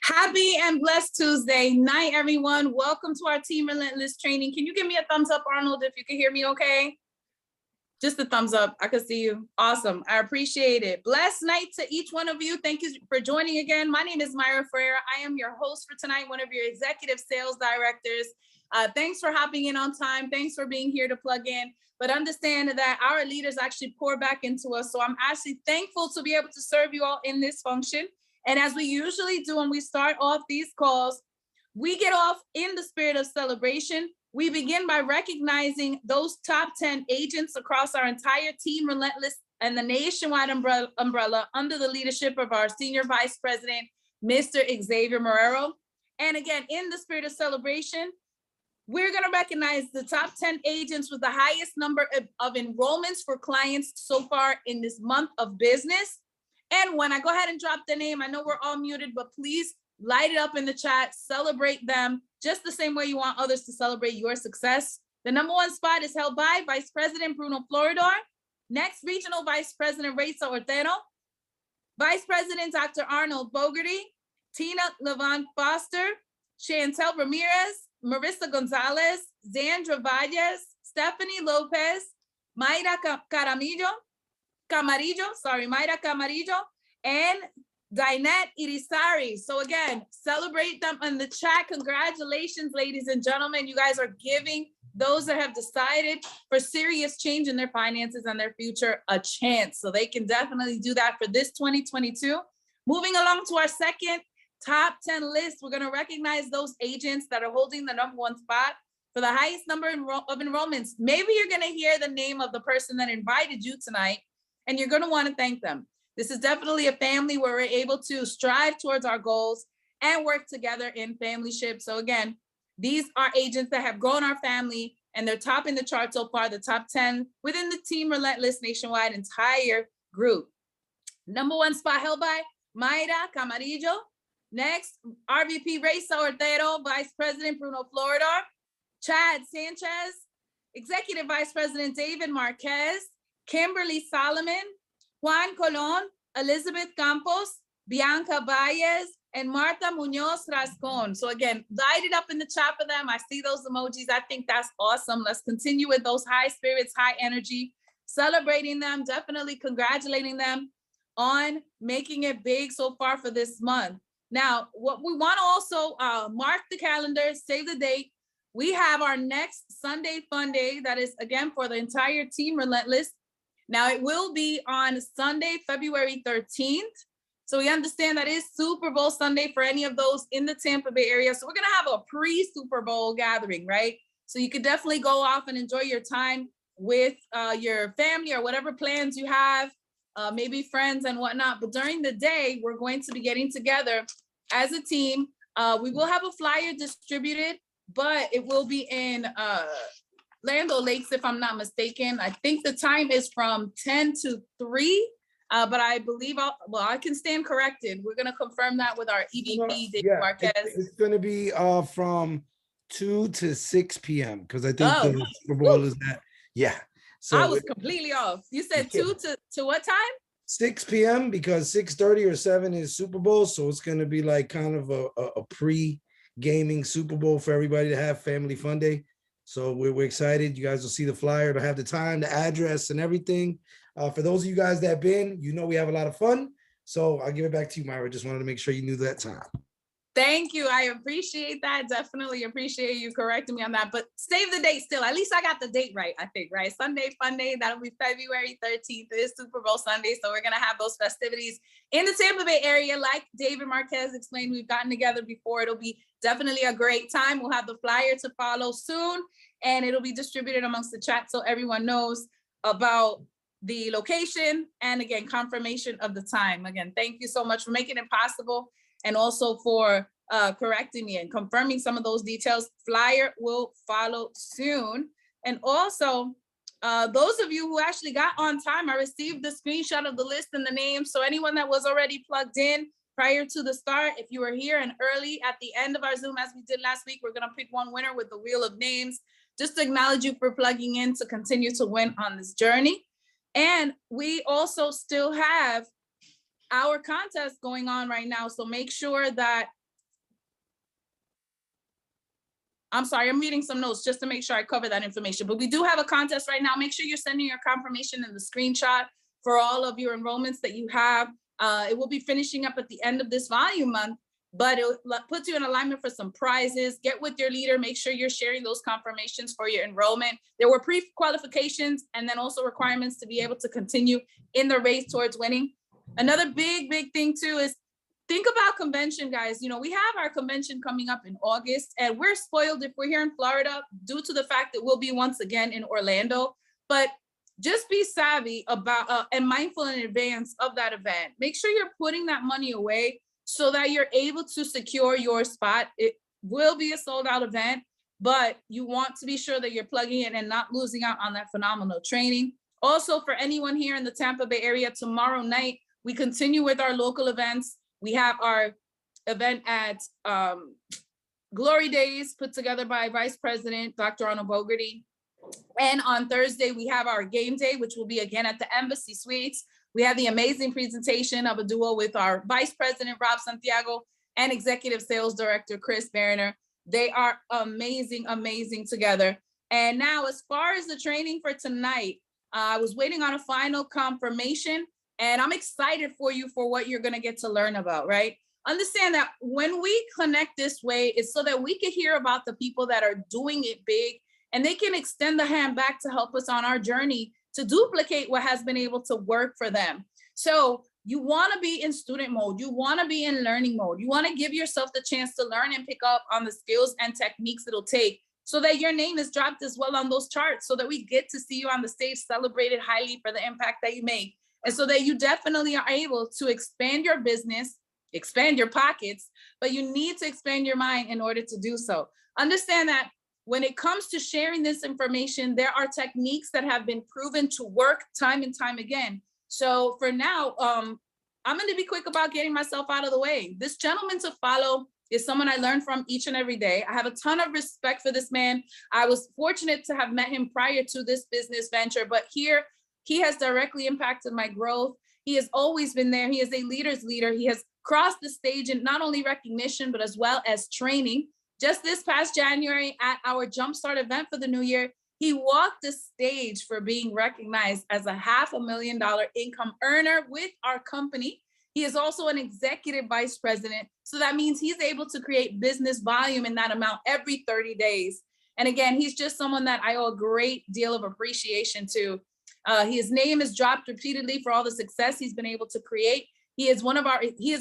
Happy and blessed Tuesday night, everyone. Welcome to our Team Relentless training. Can you give me a thumbs up, Arnold, if you can hear me okay? Just a thumbs up. I can see you. Awesome. I appreciate it. Blessed night to each one of you. Thank you for joining again. My name is Myra Ferreira. I am your host for tonight, one of your executive sales directors. Thanks for hopping in on time. Thanks for being here to plug in. But understand that our leaders actually pour back into us. So I'm actually thankful to be able to serve you all in this function. And as we usually do when we start off these calls, we get off in the spirit of celebration. We begin by recognizing those top 10 agents across our entire Team Relentless and the nationwide umbrella under the leadership of our Senior Vice President, Mr. Xavier Marrero. And again, in the spirit of celebration, we're going to recognize the top 10 agents with the highest number of enrollments for clients so far in this month of business. And when I go ahead and drop the name, I know we're all muted, but please light it up in the chat, celebrate them just the same way you want others to celebrate your success. The number one spot is held by Vice President Bruno Floridor. Next, Regional Vice President Raiza Ortero. Vice President Dr. Arnold Bogarty. Tina Levon Foster. Chantel Ramirez. Marissa Gonzalez. Zandra Valles. Stephanie Lopez. Mayra Camarillo, and Dinette Irisari. So again, celebrate them in the chat. Congratulations, ladies and gentlemen. You guys are giving those that have decided for serious change in their finances and their future a chance. So they can definitely do that for this 2022. Moving along to our second top 10 list, we're going to recognize those agents that are holding the number one spot for the highest number of enrollments. Maybe you're going to hear the name of the person that invited you tonight, and you're going to want to thank them. This is definitely a family where we're able to strive towards our goals and work together in familyship. So again, these are agents that have grown our family, and they're topping the chart so far, the top 10 within the Team Relentless nationwide entire group. Number one spot held by Mayra Camarillo. Next, RVP Raiza Ortero, Vice President Bruno Floridor. Chad Sanchez, Executive Vice President David Marquez. Kimberly Solomon, Juan Colon, Elizabeth Campos, Bianca Valles, and Marta Munoz Rascon. So again, light it up in the chat for them. I see those emojis. I think that's awesome. Let's continue with those high spirits, high energy, celebrating them, definitely congratulating them on making it big so far for this month. Now, what we want to also mark the calendar, save the date. We have our next Sunday Fun Day that is, again, for the entire Team Relentless. Now, it will be on Sunday, February 13th. So we understand that is Super Bowl Sunday for any of those in the Tampa Bay area. So we're going to have a pre-Super Bowl gathering, right? So you could definitely go off and enjoy your time with your family or whatever plans you have, maybe friends and whatnot. But during the day, we're going to be getting together as a team. We will have a flyer distributed, but it will be in Land O'Lakes, if I'm not mistaken. I think the time is from 10 to 3, but I believe, I can stand corrected. We're going to confirm that with our EVP, David Marquez. It's going to be from 2 to 6 p.m. because I think the Super Bowl is that. Yeah. So I was completely off. You said 2 to what time? 6 p.m. because 6:30 or 7 is Super Bowl. So it's going to be like kind of a pre-gaming Super Bowl for everybody to have family fun day. So we're excited. You guys will see the flyer. It'll have the time, the address, and everything. For those of you guys that have been, you know we have a lot of fun. So I'll give it back to you, Myra. Just wanted to make sure you knew that time. Thank you. I appreciate that. Definitely appreciate you correcting me on that. But save the date still. At least I got the date right, I think, right? Sunday Fun Day. That'll be February 13th. It is Super Bowl Sunday. So we're going to have those festivities in the Tampa Bay area. Like David Marquez explained, we've gotten together before. It'll be definitely a great time. We'll have the flyer to follow soon, and it'll be distributed amongst the chat so everyone knows about the location and, again, confirmation of the time. Again, thank you so much for making it possible, and also for correcting me and confirming some of those details. Flyer will follow soon. And also, those of you who actually got on time, I received the screenshot of the list and the names. So anyone that was already plugged in prior to the start, if you were here and early at the end of our Zoom, as we did last week, we're going to pick one winner with the wheel of names, just to acknowledge you for plugging in to continue to win on this journey. And we also still have our contest going on right now. So make sure that I'm sorry, I'm reading some notes just to make sure I cover that information. But we do have a contest right now. Make sure you're sending your confirmation and the screenshot for all of your enrollments that you have. It will be finishing up at the end of this volume month, but it puts you in alignment for some prizes. Get with your leader. Make sure you're sharing those confirmations for your enrollment. There were pre-qualifications and then also requirements to be able to continue in the race towards winning. Another big thing too is think about convention, guys. You know, we have our convention coming up in August, and we're spoiled if we're here in Florida due to the fact that we'll be once again in Orlando. But just be savvy about and mindful in advance of that event. Make sure you're putting that money away so that you're able to secure your spot. It will be a sold out event, but you want to be sure that you're plugging in and not losing out on that phenomenal training. Also, for anyone here in the Tampa Bay area, tomorrow night, we continue with our local events. We have our event at Glory Days put together by Vice President Dr. Arnold Bogarty. And on Thursday, we have our game day, which will be again at the Embassy Suites. We have the amazing presentation of a duo with our Vice President, Rob Santiago, and Executive Sales Director, Chris Bariner. They are amazing together. And now, as far as the training for tonight, I was waiting on a final confirmation, and I'm excited for you for what you're gonna get to learn about, right? Understand that when we connect this way, it's so that we can hear about the people that are doing it big, and they can extend the hand back to help us on our journey to duplicate what has been able to work for them. So you wanna be in student mode, you wanna be in learning mode, you wanna give yourself the chance to learn and pick up on the skills and techniques it'll take so that your name is dropped as well on those charts, so that we get to see you on the stage celebrated highly for the impact that you make. And so that you definitely are able to expand your business, expand your pockets, but you need to expand your mind in order to do so. Understand that when it comes to sharing this information, there are techniques that have been proven to work time and time again. So for now, I'm going to be quick about getting myself out of the way. This gentleman to follow is someone I learn from each and every day. I have a ton of respect for this man. I was fortunate to have met him prior to this business venture, but here, he has directly impacted my growth. He has always been there. He is a leader's leader. He has crossed the stage in not only recognition, but as well as training. Just this past January at our Jumpstart event for the new year, he walked the stage for being recognized as a $500,000 income earner with our company. He is also an executive vice president. So that means he's able to create business volume in that amount every 30 days. And again, he's just someone that I owe a great deal of appreciation to. His name is dropped repeatedly for all the success he's been able to create. He is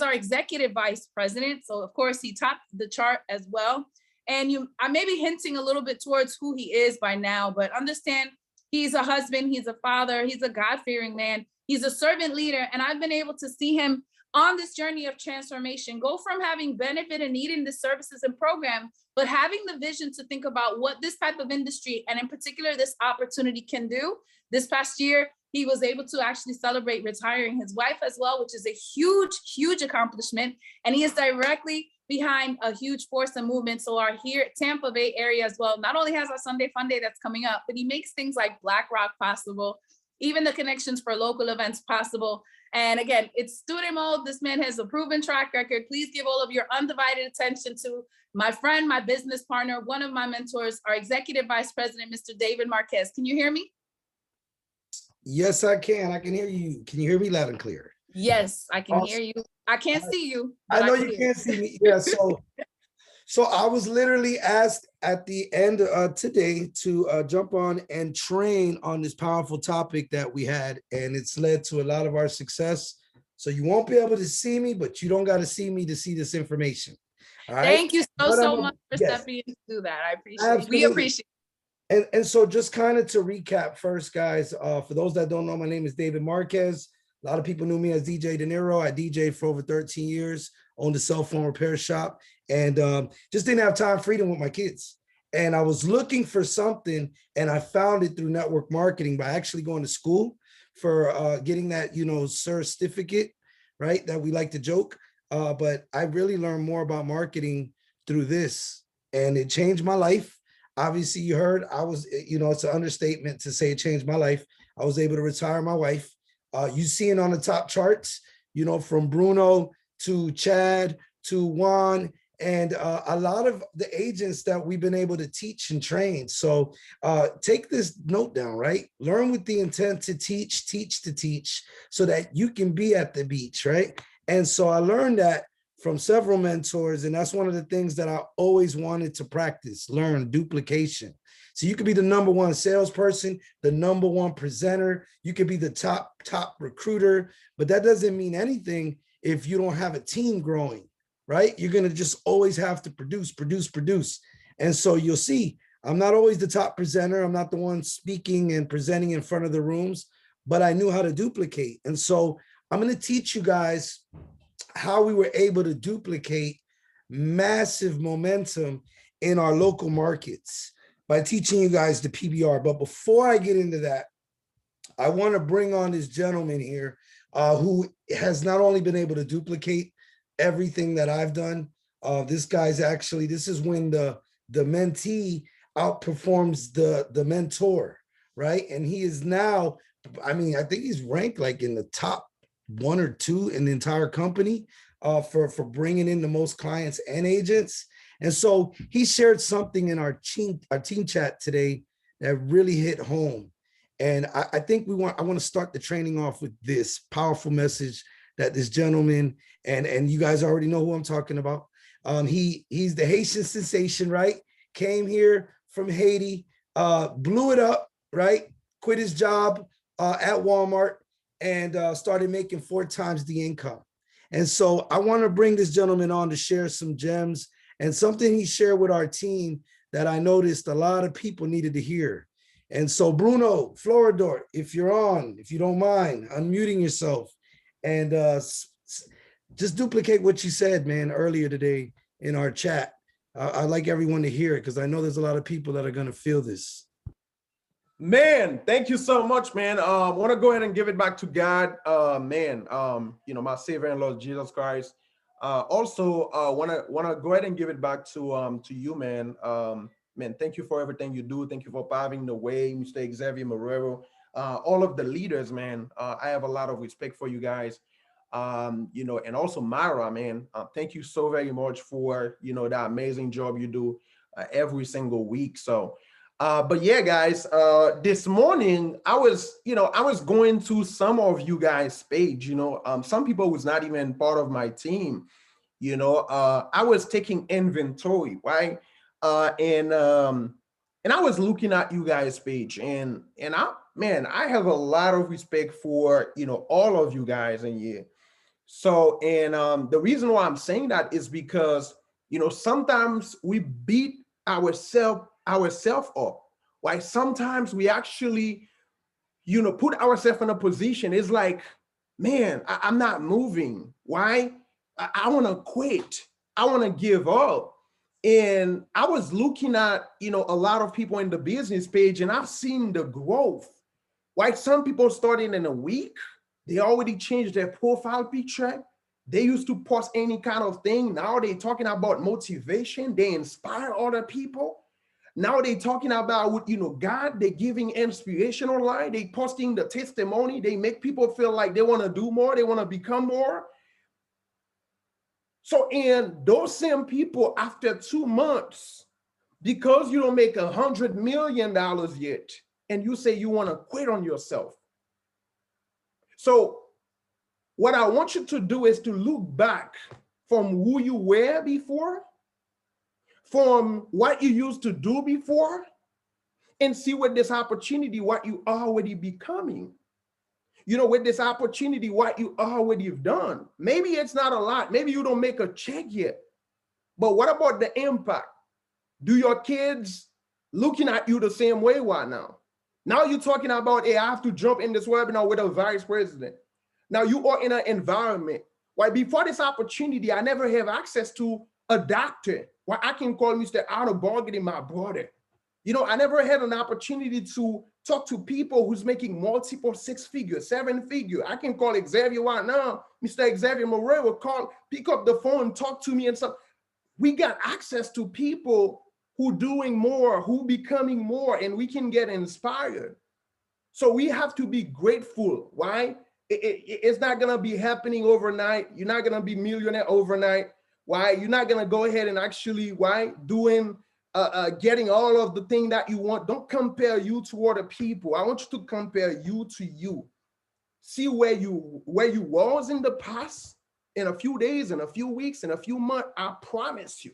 our executive vice president. So of course he topped the chart as well. And I may be hinting a little bit towards who he is by now, but understand he's a husband, he's a father, he's a God-fearing man, he's a servant leader. And I've been able to see him on this journey of transformation, go from having benefit and needing the services and program, but having the vision to think about what this type of industry, and in particular, this opportunity can do. This past year, he was able to actually celebrate retiring his wife as well, which is a huge accomplishment. And he is directly behind a huge force and movement. So our here at Tampa Bay area as well, not only has our Sunday Fun Day that's coming up, but he makes things like Black Rock possible, even the connections for local events possible. And again, it's student mode. This man has a proven track record. Please give all of your undivided attention to my friend, my business partner, one of my mentors, our executive vice president, Mr. David Marquez. Can you hear me? Yes, I can. I can hear you. Can you hear me loud and clear? Yes, I can hear you. I can't see you. I know you can't see me. Yeah, so I was literally asked at the end today to jump on and train on this powerful topic that we had, and it's led to a lot of our success. So you won't be able to see me, but you don't got to see me to see this information. All right. Thank you so much for stepping in to do that. I appreciate it. We appreciate it. And so just kind of to recap first, guys, for those that don't know, my name is David Marquez. A lot of people knew me as DJ De Niro. I DJed for over 13 years, owned a cell phone repair shop, and just didn't have time freedom with my kids. And I was looking for something, and I found it through network marketing by actually going to school for getting that, certificate, right? That we like to joke. But I really learned more about marketing through this, and it changed my life. Obviously, you heard I was, it's an understatement to say it changed my life. I was able to retire my wife. You see it on the top charts, from Bruno to Chad to Juan and a lot of the agents that we've been able to teach and train. So take this note down, right? Learn with the intent to teach, teach to teach, so that you can be at the beach, right? And so I learned that from several mentors, and that's one of the things that I always wanted to practice, learn duplication. So you could be the number one salesperson, the number one presenter, you could be the top recruiter, but that doesn't mean anything if you don't have a team growing, right? You're going to just always have to produce. And so you'll see, I'm not always the top presenter. I'm not the one speaking and presenting in front of the rooms, but I knew how to duplicate. And so I'm going to teach you guys how we were able to duplicate massive momentum in our local markets by teaching you guys the PBR. But before I get into that, I want to bring on this gentleman here who has not only been able to duplicate everything that I've done. This guy's actually, this is when the mentee outperforms the mentor, right? And he is now, I mean, I think he's ranked like in the top 1 or 2 in the entire company for bringing in the most clients and agents. And so he shared something in our team chat today that really hit home. And I think I want to start the training off with this powerful message that this gentleman, and you guys already know who I'm talking about. He's the Haitian sensation, right? Came here from Haiti, blew it up, right? Quit his job at Walmart and started making 4 times the income. And so I want to bring this gentleman on to share some gems and something he shared with our team that I noticed a lot of people needed to hear. And so Bruno Floridor, if you're on, if you don't mind, unmuting yourself and just duplicate what you said, man, earlier today in our chat. I'd like everyone to hear it because I know there's a lot of people that are going to feel this. Man, thank you so much, man. Want to go ahead and give it back to God, man. You know, my Savior and Lord Jesus Christ. Also, want to go ahead and give it back to you, man. Man, thank you for everything you do. Thank you for paving the way, Mr. Xavier Marrero. All of the leaders, man. I have a lot of respect for you guys. You know, and also Myra, man. Thank you so very much for, you know, that amazing job you do every single week. So. But yeah, guys, this morning I was going to some of you guys' page, some people who's not even part of my team, I was taking inventory, right? And I was looking at you guys' page and I have a lot of respect for, all of you guys in here. So, and the reason why I'm saying that is because, sometimes we beat ourselves up. Why sometimes we actually, put ourselves in a position. It's like, man, I'm not moving. Why? I want to quit. I want to give up. And I was looking at, a lot of people in the business page, and I've seen the growth. Why some people starting in a week, they already changed their profile picture. They used to post any kind of thing. Now they're talking about motivation. They inspire other people. Now they're talking about, God, they're giving inspirational line. They posting the testimony. They make people feel like they want to do more. They want to become more. So, and those same people after 2 months, because you don't make $100 million yet, and you say you want to quit on yourself. So what I want you to do is to look back from who you were before, from what you used to do before, and see with this opportunity what you already becoming. With this opportunity, what you already have done. Maybe it's not a lot. Maybe you don't make a check yet. But what about the impact? Do your kids looking at you the same way right now? Now you're talking about, hey, I have to jump in this webinar with a vice president. Now you are in an environment where before this opportunity, I never have access to a doctor where I can call Mr. Out of Bargaining, my brother. I never had an opportunity to talk to people who's making multiple 6-figure, 7-figure. I can call Xavier right now, Mr. Xavier Morero, pick up the phone, talk to me and stuff. We got access to people who doing more, who becoming more, and we can get inspired. So we have to be grateful, right? It's not gonna be happening overnight. You're not gonna be millionaire overnight, Why you're not gonna go ahead and actually doing getting all of the thing that you want. Don't compare you to other people. I want you to compare you to you. See where you was in the past, in a few days, in a few weeks, in a few months. I promise you,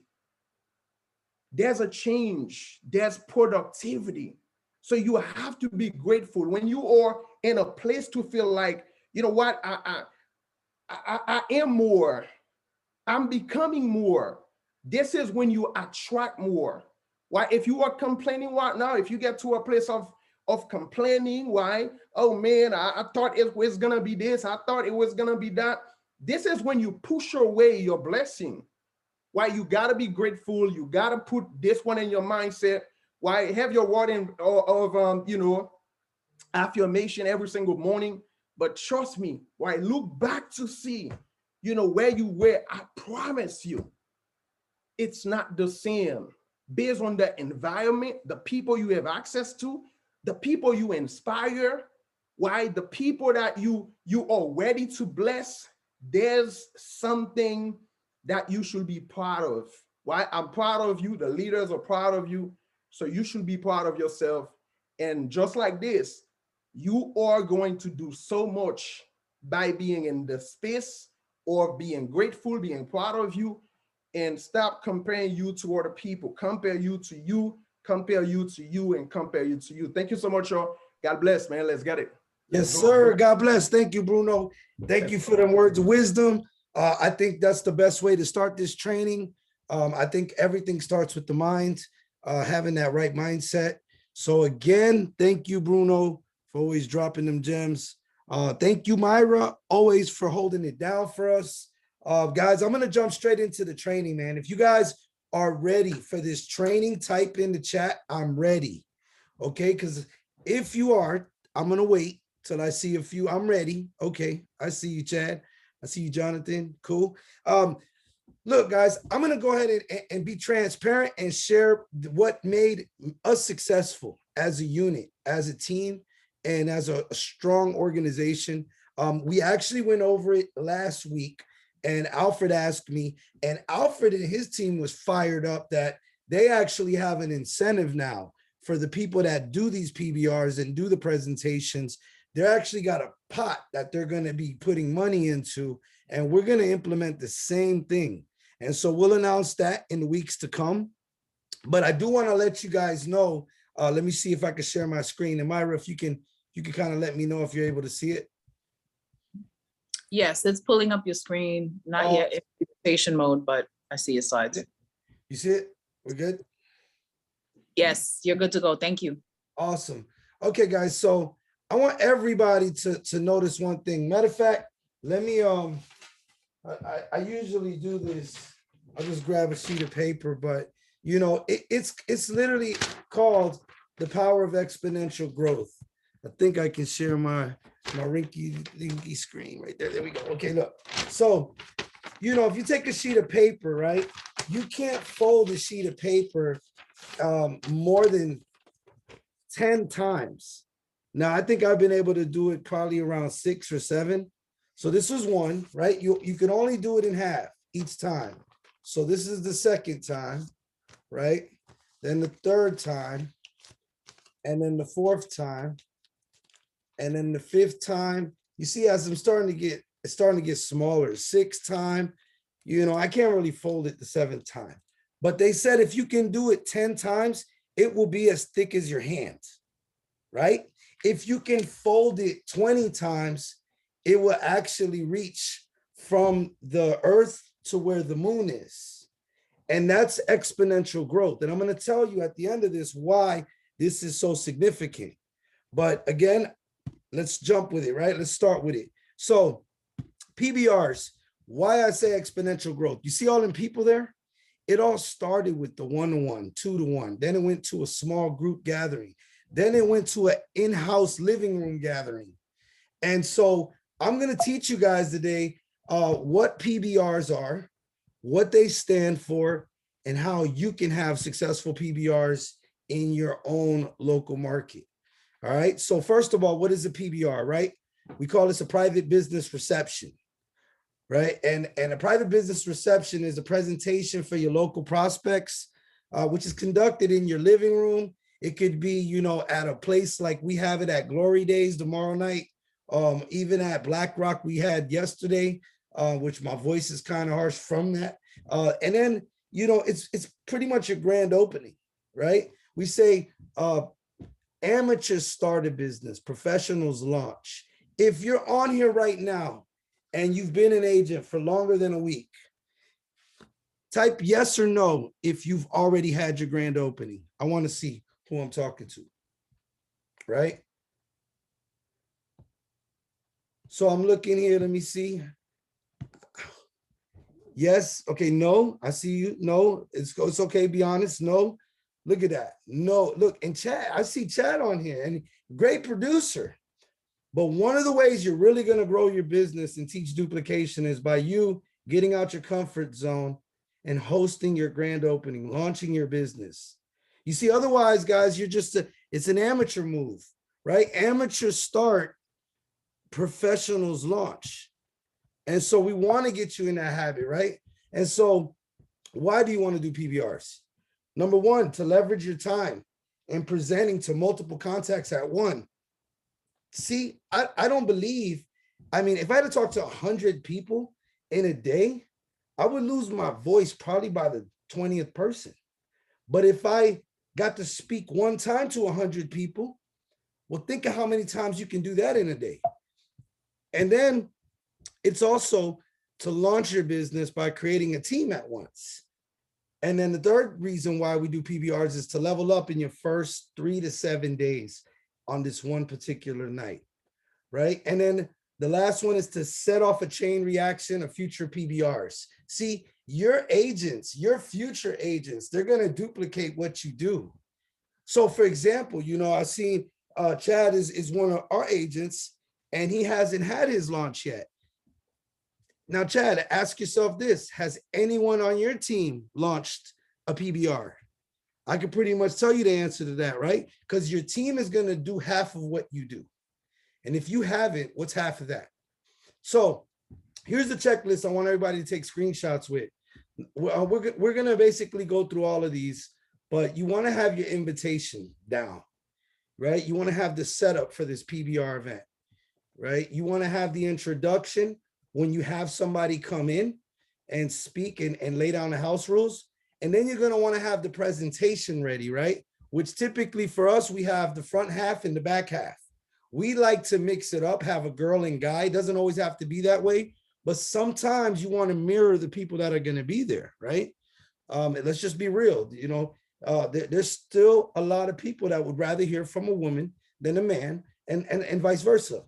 there's a change, there's productivity. So you have to be grateful when you are in a place to feel like, you know what, I am more, I'm becoming more. This is when you attract more. Why? If you are complaining right now, if you get to a place of complaining, why? Oh man, I thought it was gonna be this, I thought it was gonna be that. This is when you push away your blessing. Why? You gotta be grateful. You gotta put this one in your mindset. Why? Have your word of you know, affirmation every single morning. But trust me, why? Look back to see, you know, where you were. I promise you, it's not the same. Based on the environment, the people you have access to, the people you inspire, why? The people that you are ready to bless. There's something that you should be proud of. Why? I'm proud of you. The leaders are proud of you. So you should be proud of yourself. And just like this, you are going to do so much by being in the space or being grateful, being proud of you, and stop comparing you to other people. Compare you to you, compare you to you, and compare you to you. Thank you so much, y'all. God bless, man. Let's get it. Yes, sir. God bless. Thank you, Bruno. Thank you for them words of wisdom. I think that's the best way to start this training. I think everything starts with the mind, having that right mindset. So again, thank you, Bruno, for always dropping them gems. Thank you, Myra, always for holding it down for us. Guys, I'm going to jump straight into the training, man. If you guys are ready for this training, type in the chat, I'm ready. Okay, because if you are, I'm going to wait till I see a few. I'm ready. Okay, I see you, Chad. I see you, Jonathan. Cool. Look, guys, I'm going to go ahead and be transparent and share what made us successful as a unit, as a team, and as a strong organization. We actually went over it last week, and Alfred asked me, and Alfred and his team was fired up that they actually have an incentive now for the people that do these PBRs and do the presentations. They're actually got a pot that they're going to be putting money into, and we're going to implement the same thing. And so we'll announce that in the weeks to come. But I do want to let you guys know, let me see if I can share my screen. And Myra, if you can kind of let me know if you're able to see it. Yes, it's pulling up your screen. Not yet in presentation mode, but I see your slides. You see it? We're good? Yes, you're good to go. Thank you. Awesome. Okay, guys. So I want everybody to notice one thing. Matter of fact, let me, I usually do this. I'll just grab a sheet of paper, but you know, it's literally called the power of exponential growth. I think I can share my rinky screen right there. There we go. Okay, look. So, you know, if you take a sheet of paper, right, you can't fold a sheet of paper more than 10 times. Now, I think I've been able to do it probably around 6 or 7. So this is one, right? You can only do it in half each time. So this is the second time, right? Then the third time, and then the fourth time, and then the fifth time. You see, as I'm starting to get smaller. Sixth time, you know, I can't really fold it the 7th time. But they said if you can do it 10 times, it will be as thick as your hand, right? If you can fold it 20 times, it will actually reach from the earth to where the moon is. And that's exponential growth. And I'm going to tell you at the end of this why this is so significant. But again, let's jump with it, right? Let's start with it. So PBRs, why I say exponential growth. You see all them people there? It all started with the 1-to-1, 2-to-1. Then it went to a small group gathering. Then it went to an in-house living room gathering. And so I'm going to teach you guys today what PBRs are, what they stand for, and how you can have successful PBRs in your own local market. All right. So first of all, what is a PBR, right? We call this a private business reception. right? And a private business reception is a presentation for your local prospects, which is conducted in your living room. It could be, you know, at a place like we have it at Glory Days tomorrow night. Even at Black Rock we had yesterday, which my voice is kind of harsh from that. And then, you know, it's pretty much a grand opening, right? We say amateurs start a business, professionals launch. If you're on here right now and you've been an agent for longer than a week, type yes or no if you've already had your grand opening. I want to see who I'm talking to, right? So I'm looking here, let me see. Yes, okay, no, I see you, no, it's okay, be honest, no. Look at that, no, look, and Chad, I see Chad on here, and great producer. But one of the ways you're really gonna grow your business and teach duplication is by you getting out your comfort zone and hosting your grand opening, launching your business. You see, otherwise, guys, you're just, it's an amateur move, right? Amateurs start, professionals launch. And so we want to get you in that habit, right? And so why do you want to do PBRs? Number one, to leverage your time and presenting to multiple contacts at one. See, I don't believe, I mean, if I had to talk to 100 people in a day, I would lose my voice probably by the 20th person. But if I got to speak one time to 100 people, well, think of how many times you can do that in a day. And then it's also to launch your business by creating a team at once. And then the third reason why we do PBRs is to level up in your first 3 to 7 days on this one particular night, right? And then the last one is to set off a chain reaction of future PBRs. See, your agents, your future agents, they're going to duplicate what you do. So for example, you know, I've seen Chad is one of our agents, and he hasn't had his launch yet. Now, Chad, ask yourself this: has anyone on your team launched a PBR? I can pretty much tell you the answer to that, right? Because your team is going to do half of what you do. And if you haven't, what's half of that? So here's the checklist I want everybody to take screenshots with. We're going to basically go through all of these, but you want to have your invitation down, right? You want to have the setup for this PBR event, right? You want to have the introduction when you have somebody come in and speak and lay down the house rules. And then you're going to want to have the presentation ready, right? Which typically for us, we have the front half and the back half. We like to mix it up, have a girl and guy. It doesn't always have to be that way, but sometimes you want to mirror the people that are going to be there, right? Let's just be real. You know, there's still a lot of people that would rather hear from a woman than a man, and vice versa.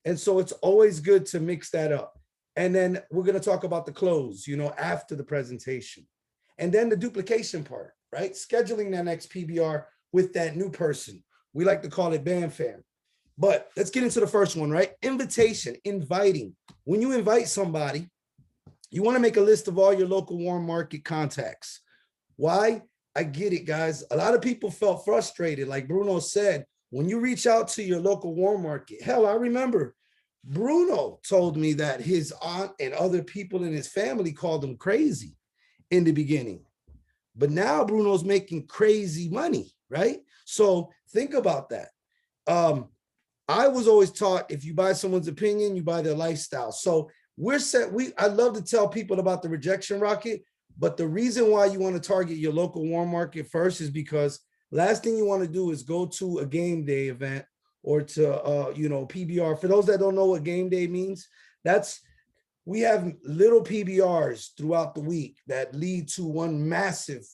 And so it's always good to mix that up. And then we're going to talk about the close, you know, after the presentation. And then the duplication part, right? Scheduling that next PBR with that new person. We like to call it Bam Fam. But let's get into the first one, right? Invitation, inviting. When you invite somebody, you want to make a list of all your local warm market contacts. Why? I get it, guys. A lot of people felt frustrated. Like Bruno said, when you reach out to your local warm market, hell, I remember Bruno told me that his aunt and other people in his family called him crazy in the beginning. But now Bruno's making crazy money, right? So think about that. I was always taught if you buy someone's opinion, you buy their lifestyle. So we're set. I love to tell people about the rejection rocket, but the reason why you want to target your local warm market first is because last thing you want to do is go to a game day event or to, you know, PBR. For those that don't know what game day means, we have little PBRs throughout the week that lead to one massive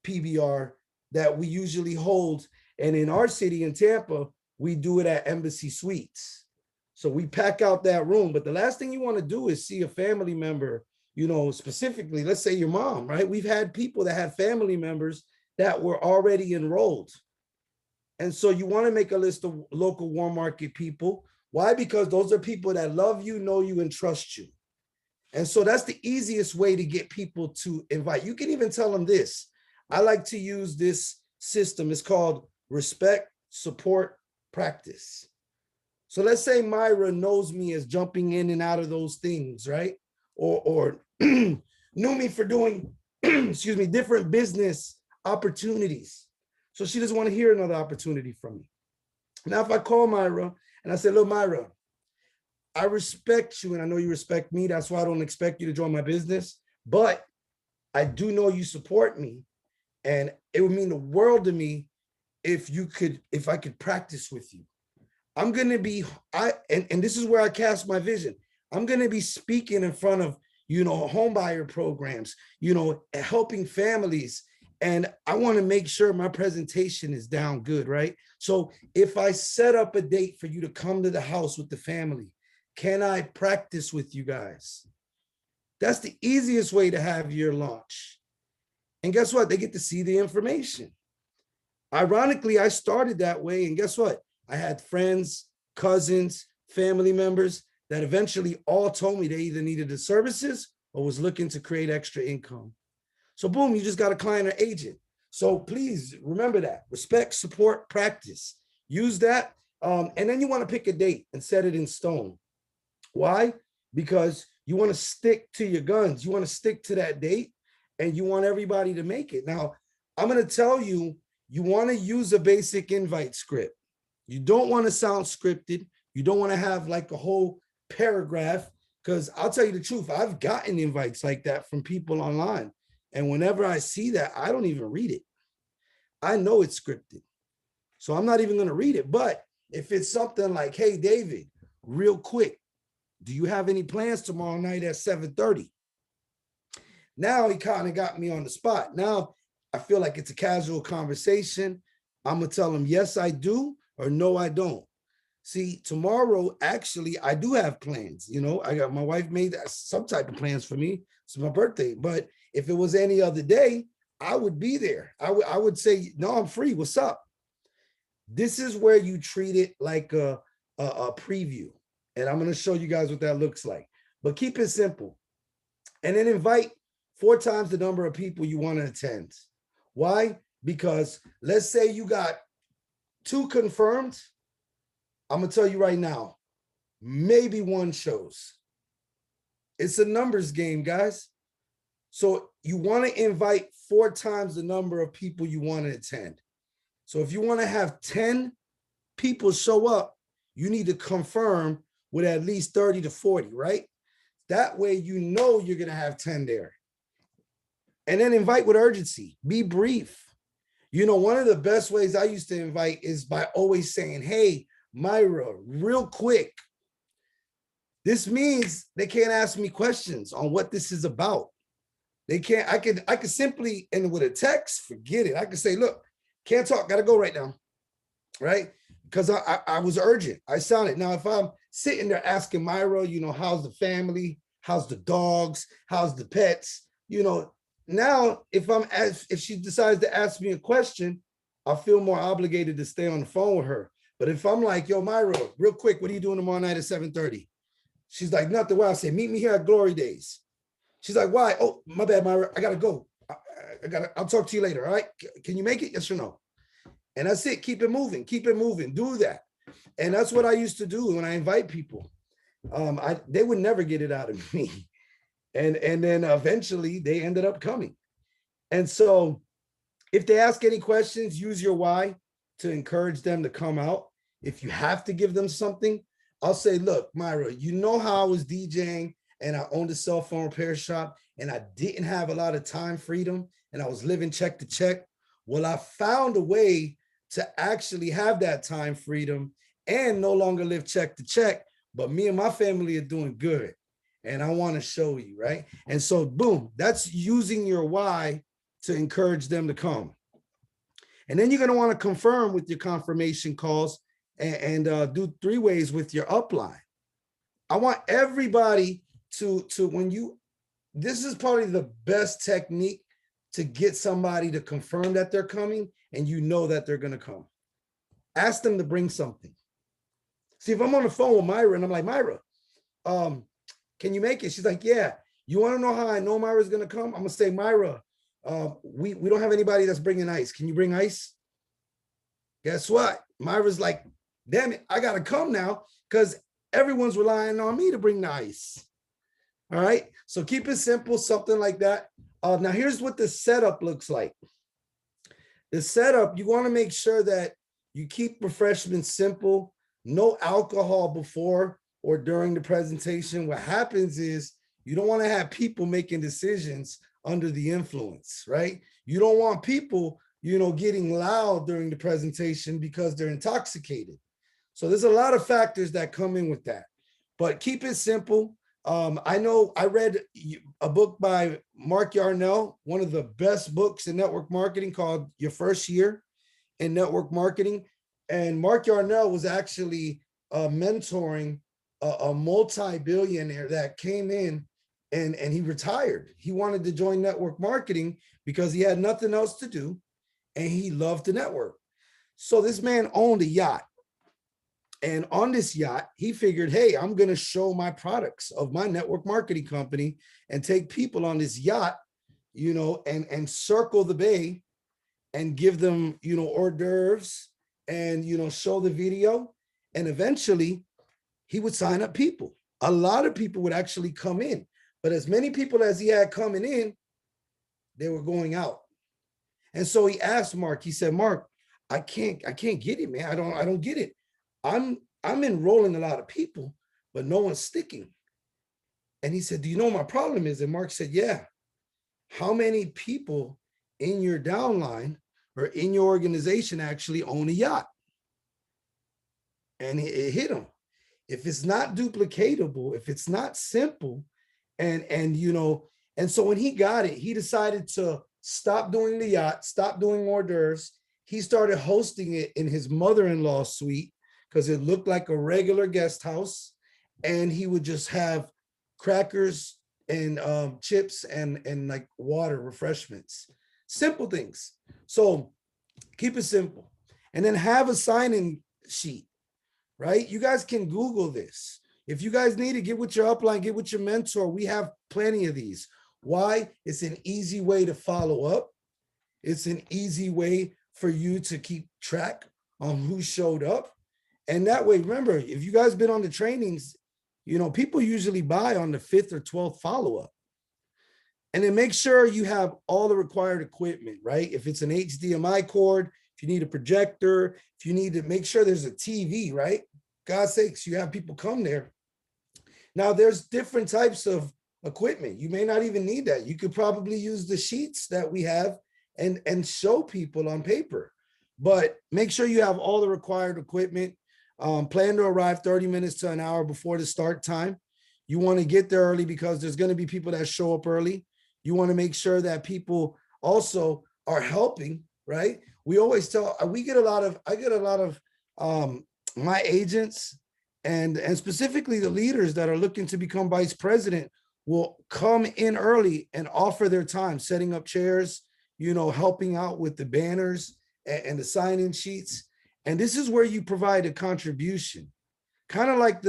PBR that we usually hold. And in our city in Tampa, we do it at Embassy Suites. So we pack out that room. But the last thing you want to do is see a family member, you know, specifically, let's say your mom, right? We've had people that have family members that were already enrolled. And so you want to make a list of local warm market people. Why? Because those are people that love you, know you, and trust you. And so that's the easiest way to get people to invite. You can even tell them this. I like to use this system. It's called respect, support, practice. So let's say Myra knows me as jumping in and out of those things, right? or knew me for doing, excuse me, different business opportunities. So she doesn't want to hear another opportunity from me. Now, if I call Myra and I say, look, Myra, I respect you and I know you respect me. That's why I don't expect you to join my business. But I do know you support me. And it would mean the world to me if I could practice with you. I'm going to be, and this is where I cast my vision. I'm going to be speaking in front of, home buyer programs, helping families. And I want to make sure my presentation is down good, right? So if I set up a date for you to come to the house with the family, can I practice with you guys? That's the easiest way to have your launch. And guess what? They get to see the information. Ironically, I started that way. And guess what? I had friends, cousins, family members that eventually all told me they either needed the services or was looking to create extra income. So boom, you just got a client or agent. So please remember that. Respect, support, practice. Use that. And then you want to pick a date and set it in stone. Why? Because you want to stick to your guns. You want to stick to that date and you want everybody to make it. Now, I'm going to tell you, you want to use a basic invite script. You don't want to sound scripted. You don't want to have like a whole paragraph, because I'll tell you the truth. I've gotten invites like that from people online. And whenever I see that, I don't even read it. I know it's scripted. So I'm not even going to read it. But if it's something like, hey, David, real quick, do you have any plans tomorrow night at 7:30? Now he kind of got me on the spot. Now I feel like it's a casual conversation. I'm going to tell him, yes, I do, or no, I don't. See, tomorrow, actually, I do have plans. I got my wife made some type of plans for me. It's my birthday. But if it was any other day, I would be there. I would say, no, I'm free. What's up? This is where you treat it like a preview. And I'm going to show you guys what that looks like. But keep it simple. And then invite 4 times the number of people you want to attend. Why? Because let's say you got 2 confirmed. I'm going to tell you right now, maybe 1 shows. It's a numbers game, guys. So you want to invite 4 times the number of people you want to attend. So if you want to have 10 people show up, you need to confirm with at least 30 to 40, right? That way, you're going to have 10 there. And then invite with urgency. Be brief. One of the best ways I used to invite is by always saying, hey, Myra, real quick. This means they can't ask me questions on what this is about. They can't, I could simply, and with a text, forget it. I could say, look, can't talk, gotta go right now, right? Because I was urgent. I sounded. Now, if I'm sitting there asking Myra, how's the family? How's the dogs? How's the pets? Now, if she decides to ask me a question, I feel more obligated to stay on the phone with her. But if I'm like, yo, Myra, real quick, what are you doing tomorrow night at 7:30? She's like, nothing. Well, I say, meet me here at Glory Days. She's like, why? Oh, my bad, Myra. I gotta go. I'll talk to you later. All right. Can you make it? Yes or no? And that's it. Keep it moving. Keep it moving. Do that. And that's what I used to do when I invite people. They would never get it out of me. And then eventually they ended up coming. And so if they ask any questions, use your why to encourage them to come out. If you have to give them something, I'll say, look, Myra, you know how I was DJing and I owned a cell phone repair shop and I didn't have a lot of time freedom and I was living check to check. Well, I found a way to actually have that time freedom and no longer live check to check, but me and my family are doing good. And I want to show you, right? And so, boom, that's using your why to encourage them to come. And then you're going to want to confirm with your confirmation calls and do 3 ways with your upline. I want everybody to this is probably the best technique to get somebody to confirm that they're coming and that they're going to come. Ask them to bring something. See, if I'm on the phone with Myra and I'm like, Myra, can you make it? She's like, yeah. You want to know how I know Myra's going to come? I'm going to say, Myra, we don't have anybody that's bringing ice. Can you bring ice? Guess what? Myra's like, damn it, I got to come now because everyone's relying on me to bring the ice. All right. So keep it simple, something like that. Now here's what the setup looks like. The setup, you want to make sure that you keep refreshments simple, no alcohol before or during the presentation. What happens is you don't want to have people making decisions under the influence, right? You don't want people, getting loud during the presentation because they're intoxicated. So there's a lot of factors that come in with that, but keep it simple. I know I read a book by Mark Yarnell, one of the best books in network marketing, called Your First Year in Network Marketing. And Mark Yarnell was actually mentoring a multi-billionaire that came in and he retired. He wanted to join network marketing because he had nothing else to do and he loved to network. So this man owned a yacht. And on this yacht, he figured, hey, I'm going to show my products of my network marketing company and take people on this yacht, and circle the bay and give them, hors d'oeuvres and, show the video. And eventually he would sign up people. A lot of people would actually come in, but as many people as he had coming in, they were going out. And so he asked Mark, he said, Mark, I can't get it, man. I don't get it. I'm enrolling a lot of people, but no one's sticking. And he said, do you know what my problem is? And Mark said, yeah. How many people in your downline or in your organization actually own a yacht? And it hit him. If it's not duplicatable, if it's not simple, and so when he got it, he decided to stop doing the yacht, stop doing hors d'oeuvres. He started hosting it in his mother-in-law's suite, because it looked like a regular guest house, and he would just have crackers and chips and like water, refreshments, simple things. So keep it simple, and then have a sign-in sheet, right? You guys can Google this. If you guys need it, get with your upline, get with your mentor. We have plenty of these. Why? It's an easy way to follow up. It's an easy way for you to keep track on who showed up. And that way, remember, if you guys been on the trainings, people usually buy on the 5th or 12th follow-up. And then make sure you have all the required equipment, right? If it's an HDMI cord, if you need a projector, if you need to make sure there's a TV, right? God's sakes, you have people come there. Now, there's different types of equipment. You may not even need that. You could probably use the sheets that we have and show people on paper. But make sure you have all the required equipment. Plan to arrive 30 minutes to an hour before the start time. You want to get there early because there's going to be people that show up early. You want to make sure that people also are helping, right? We always tell, I get a lot of my agents and specifically the leaders that are looking to become vice president will come in early and offer their time, setting up chairs, helping out with the banners and the sign-in sheets. And this is where you provide a contribution, kind of like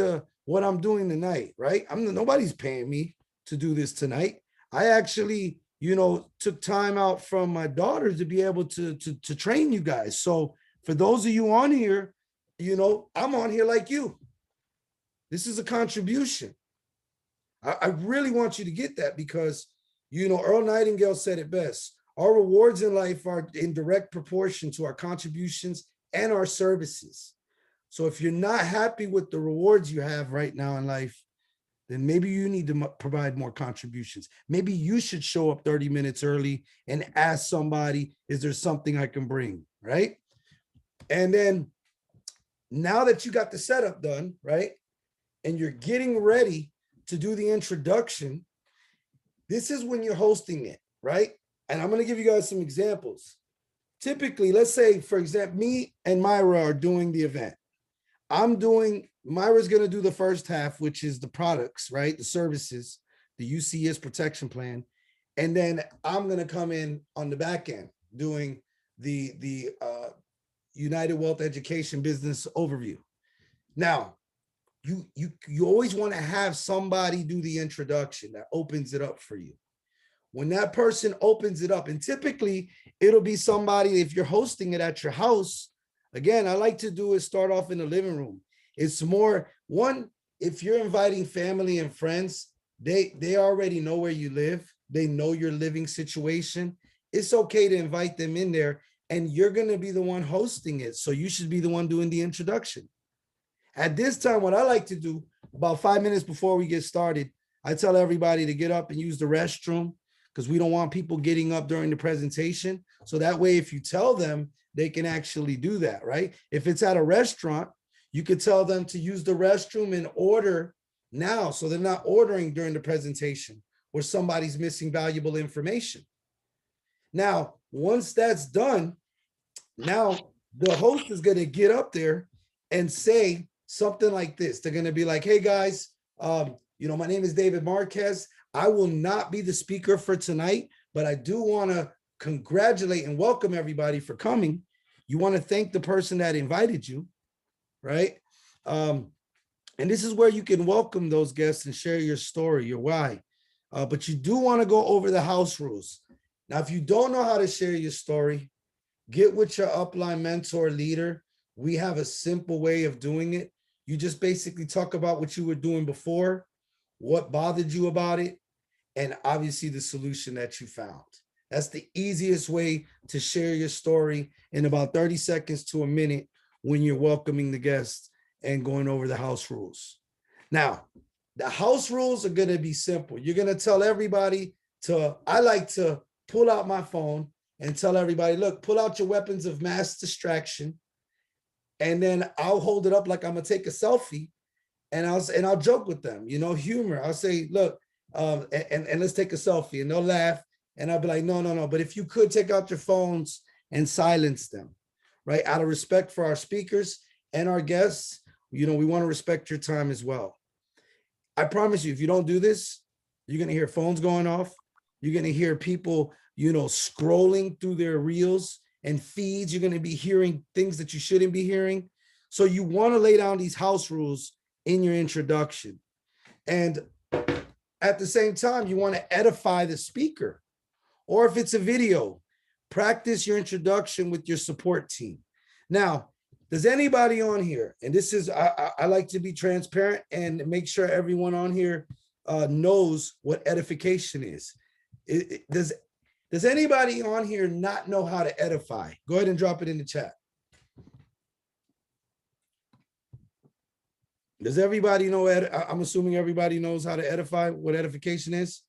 what I'm doing tonight, right? Nobody's paying me to do this tonight. I actually, took time out from my daughters to be able to train you guys. So for those of you on here, I'm on here like you. This is a contribution. I really want you to get that because, Earl Nightingale said it best. Our rewards in life are in direct proportion to our contributions and our services. So if you're not happy with the rewards you have right now in life, then maybe you need to provide more contributions. Maybe you should show up 30 minutes early and ask somebody, is there something I can bring, right? And then now that you got the setup done, right? And you're getting ready to do the introduction, this is when you're hosting it, right? And I'm going to give you guys some examples. Typically, let's say, for example, me and Myra are doing the event. Myra's going to do the first half, which is the products, right? The services, the UCS protection plan. And then I'm going to come in on the back end doing the United Wealth Education Business Overview. Now, you always want to have somebody do the introduction that opens it up for you. When that person opens it up, and typically it'll be somebody, if you're hosting it at your house, again, I like to do is start off in the living room. It's more, one, if you're inviting family and friends, They already know where you live. They know your living situation. It's okay to invite them in there, and you're going to be the one hosting it. So you should be the one doing the introduction. At this time, what I like to do about 5 minutes before we get started, I tell everybody to get up and use the restroom, because we don't want people getting up during the presentation. So that way, if you tell them, they can actually do that, right? If it's at a restaurant, you could tell them to use the restroom and order now, so they're not ordering during the presentation where somebody's missing valuable information. Now, once that's done, now the host is going to get up there and say something like this. They're going to be like, hey guys, my name is David Marquez. I will not be the speaker for tonight, but I do want to congratulate and welcome everybody for coming. You want to thank the person that invited you, right? And this is where you can welcome those guests and share your story, your why. But you do want to go over the house rules. Now, if you don't know how to share your story, get with your upline mentor leader. We have a simple way of doing it. You just basically talk about what you were doing before, what bothered you about it, and obviously the solution that you found. That's the easiest way to share your story in about 30 seconds to a minute when you're welcoming the guests and going over the house rules. Now, the house rules are going to be simple. You're going to tell everybody I like to pull out my phone and tell everybody, look, pull out your weapons of mass distraction. And then I'll hold it up like I'm going to take a selfie, and I'll joke with them, humor. I'll say, look, and let's take a selfie, and they'll laugh. And I'll be like, no. But if you could take out your phones and silence them, right? Out of respect for our speakers and our guests, we want to respect your time as well. I promise you, if you don't do this, you're going to hear phones going off. You're going to hear people, scrolling through their reels and feeds. You're going to be hearing things that you shouldn't be hearing. So you want to lay down these house rules in your introduction. And at the same time, you want to edify the speaker. Or if it's a video, practice your introduction with your support team. Now, does anybody on here, and this is, I like to be transparent and make sure everyone on here knows what edification is. Does anybody on here not know how to edify? Go ahead and drop it in the chat. Does everybody know? I'm assuming everybody knows how to edify, what edification is.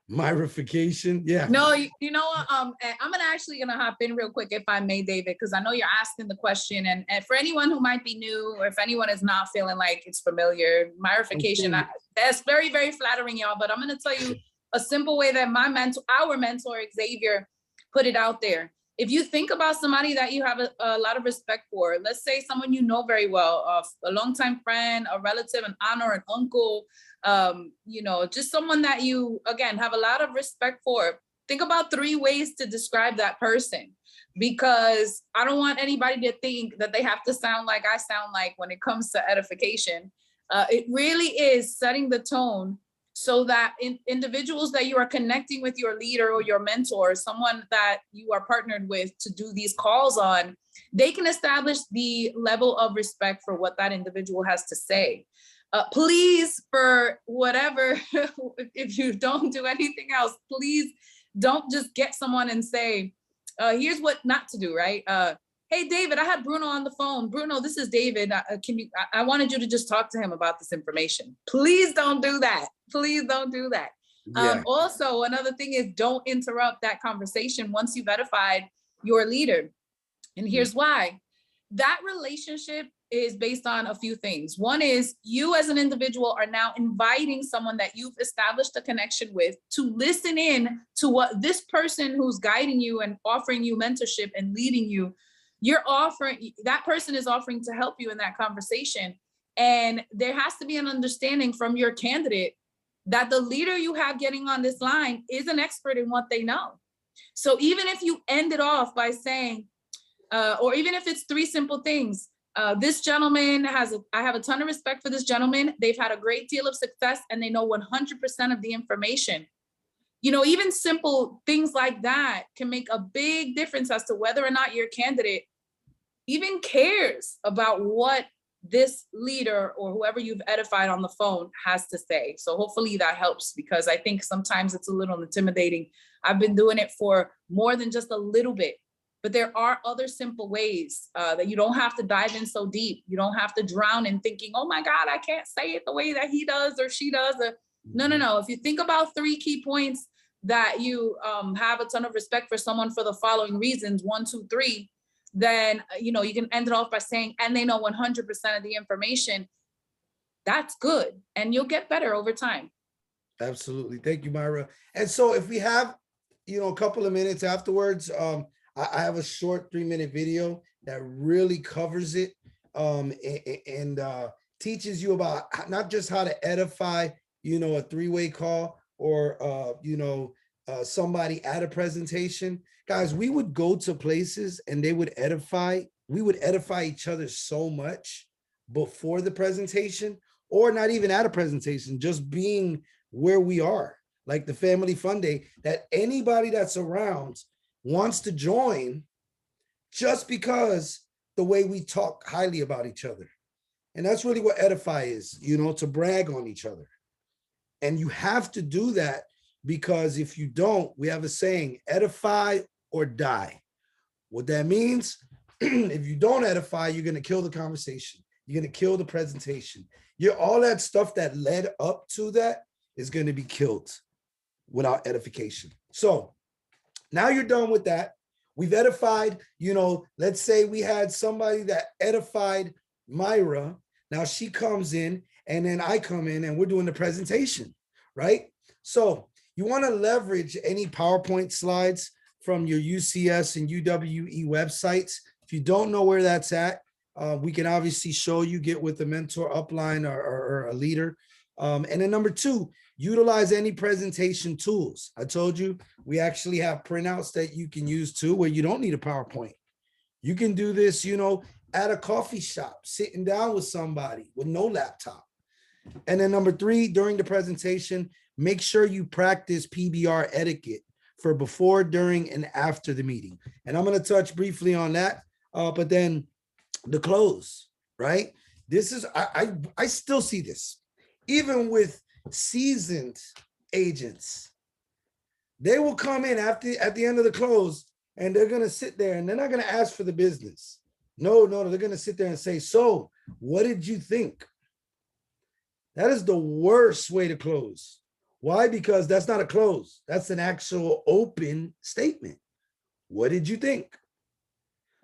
Myrification, yeah. No, you know what? I'm actually gonna hop in real quick, if I may, David, because I know you're asking the question, and for anyone who might be new, or if anyone is not feeling like it's familiar, myrification, that's very, very flattering, y'all. But I'm gonna tell you a simple way that our mentor Xavier put it out there. If you think about somebody that you have a lot of respect for, let's say someone you know very well, a longtime friend, a relative, an aunt or an uncle, just someone that you, again, have a lot of respect for. Think about 3 ways to describe that person, because I don't want anybody to think that they have to sound like I sound like when it comes to edification. It really is setting the tone so that individuals that you are connecting with, your leader or your mentor, someone that you are partnered with to do these calls on, they can establish the level of respect for what that individual has to say. Please, for whatever, if you don't do anything else, please don't just get someone and say, here's what not to do, right? Hey, David, I had Bruno on the phone. Bruno, this is David. I wanted you to just talk to him about this information. Please don't do that. Please don't do that. Yeah. Also, another thing is, don't interrupt that conversation once you've edified your leader. And here's why. That relationship is based on a few things. One is, you as an individual are now inviting someone that you've established a connection with to listen in to what this person who's guiding you and offering you mentorship and leading you, that person is offering to help you in that conversation. And there has to be an understanding from your candidate that the leader you have getting on this line is an expert in what they know. So even if you end it off by saying, or even if it's 3 simple things, this gentleman I have a ton of respect for this gentleman. They've had a great deal of success and they know 100% of the information. Even simple things like that can make a big difference as to whether or not your candidate even cares about what this leader or whoever you've edified on the phone has to say. So hopefully that helps, because I think sometimes it's a little intimidating. I've been doing it for more than just a little bit, but there are other simple ways that you don't have to dive in so deep. You don't have to drown in thinking, oh my God, I can't say it the way that he does or she does. No. If you think about 3 key points that you have a ton of respect for someone for the following reasons, 1, 2, 3, then, you know, you can end it off by saying, and they know 100% of the information. That's good. And you'll get better over time. Absolutely. Thank you, Myra. And so if we have, you know, a couple of minutes afterwards, I have a short 3-minute video that really covers it and teaches you about not just how to edify, you know, a 3-way call or, you know, somebody at a presentation. Guys, we would go to places and they would edify. We would edify each other so much before the presentation, or not even at a presentation, just being where we are, like the family fun day, that anybody that's around wants to join just because the way we talk highly about each other. And that's really what edify is, you know, to brag on each other. And you have to do that, because if you don't, we have a saying, edify or die. What that means, if you don't edify, you're going to kill the conversation. You're going to kill the presentation. All that stuff that led up to that is going to be killed without edification. So now you're done with that. We've edified, you know, let's say we had somebody that edified Myra. Now she comes in and then I come in and we're doing the presentation, right? So you want to leverage any PowerPoint slides from your UCS and UWE websites. If you don't know where that's at, we can obviously show you, get with a mentor upline or a leader. And then number 2, utilize any presentation tools. I told you, we actually have printouts that you can use too, where you don't need a PowerPoint. You can do this, you know, at a coffee shop, sitting down with somebody with no laptop. And then number 3, during the presentation, make sure you practice PBR etiquette for before, during, and after the meeting. And I'm going to touch briefly on that, but then the close, right? This is, I still see this, even with seasoned agents. They will come in at the end of the close and they're going to sit there and they're not going to ask for the business. No, they're going to sit there and say, so what did you think? That is the worst way to close. Why? Because that's not a close. That's an actual open statement. What did you think?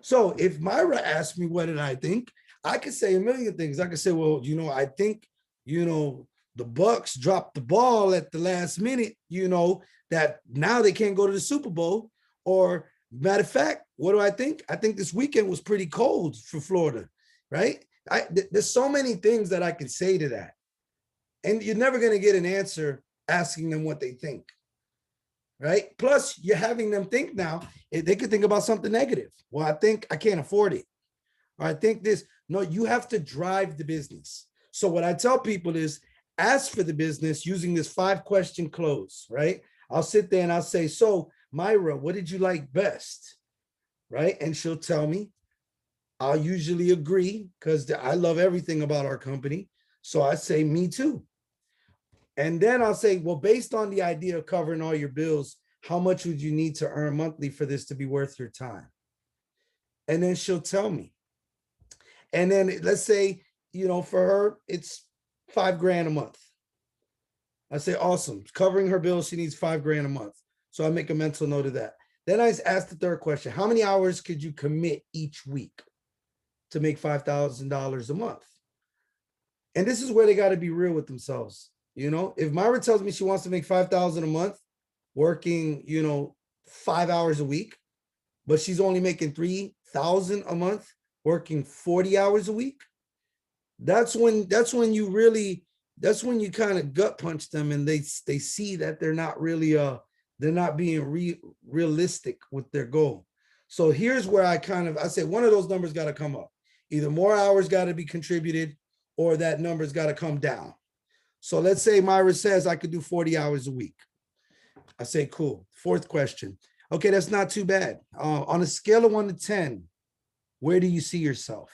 So if Myra asked me, what did I think? I could say a million things. I could say, well, you know, I think, you know, the Bucks dropped the ball at the last minute, you know, that now they can't go to the Super Bowl. Or matter of fact, what do I think? I think this weekend was pretty cold for Florida, right? There's so many things that I can say to that. And you're never going to get an answer asking them what they think, right? Plus, you're having them think now. They could think about something negative. Well, I think I can't afford it. Or I think this. No, you have to drive the business. So what I tell people is ask for the business using this 5-question close, right? I'll sit there and I'll say, so Myra, what did you like best? Right? And she'll tell me. I'll usually agree because I love everything about our company. So I say, me too. And then I'll say, well, based on the idea of covering all your bills, how much would you need to earn monthly for this to be worth your time? And then she'll tell me. And then let's say, you know, for her, it's $5,000 a month. I say, awesome. Covering her bills, she needs $5,000 a month. So I make a mental note of that. Then I ask the third question, how many hours could you commit each week to make $5,000 a month? And this is where they got to be real with themselves. You know, if Myra tells me she wants to make $5,000 a month working, you know, 5 hours a week, but she's only making $3,000 a month working 40 hours a week, that's when you kind of gut punch them and they see that they're not really they're not being realistic with their goal. So here's where I say one of those numbers got to come up. Either more hours got to be contributed or that number's got to come down. So let's say Myra says I could do 40 hours a week. I say, cool. 4th question. Okay, that's not too bad. On a scale of 1 to 10, where do you see yourself?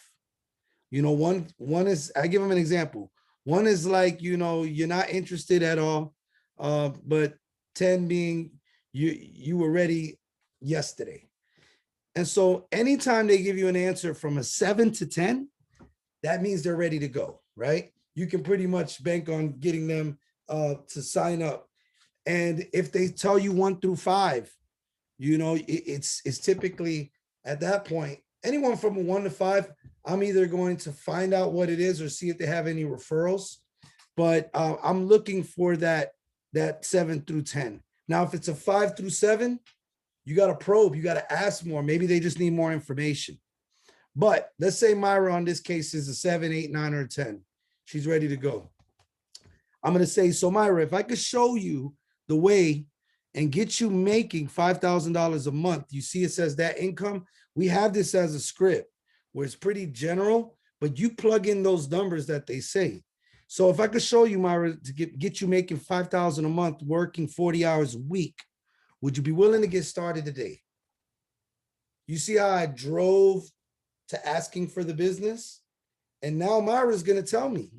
You know, one is, I give them an example. One is like, you know, you're not interested at all. But 10 being you were ready yesterday. And so anytime they give you an answer from a 7 to 10, that means they're ready to go, right? You can pretty much bank on getting them to sign up. And if they tell you 1 through 5, you know, it's typically at that point, anyone from a 1 to 5, I'm either going to find out what it is or see if they have any referrals. But I'm looking for that 7 through 10. Now, if it's a 5 through 7, you got to probe, you got to ask more. Maybe they just need more information. But let's say Myra on this case is a 7, 8, 9, or 10. She's ready to go. I'm going to say, so Myra, if I could show you the way and get you making $5,000 a month, you see it says that income. We have this as a script where it's pretty general, but you plug in those numbers that they say. So if I could show you, Myra, to get you making $5,000 a month, working 40 hours a week, would you be willing to get started today? You see how I drove to asking for the business? And now Myra's going to tell me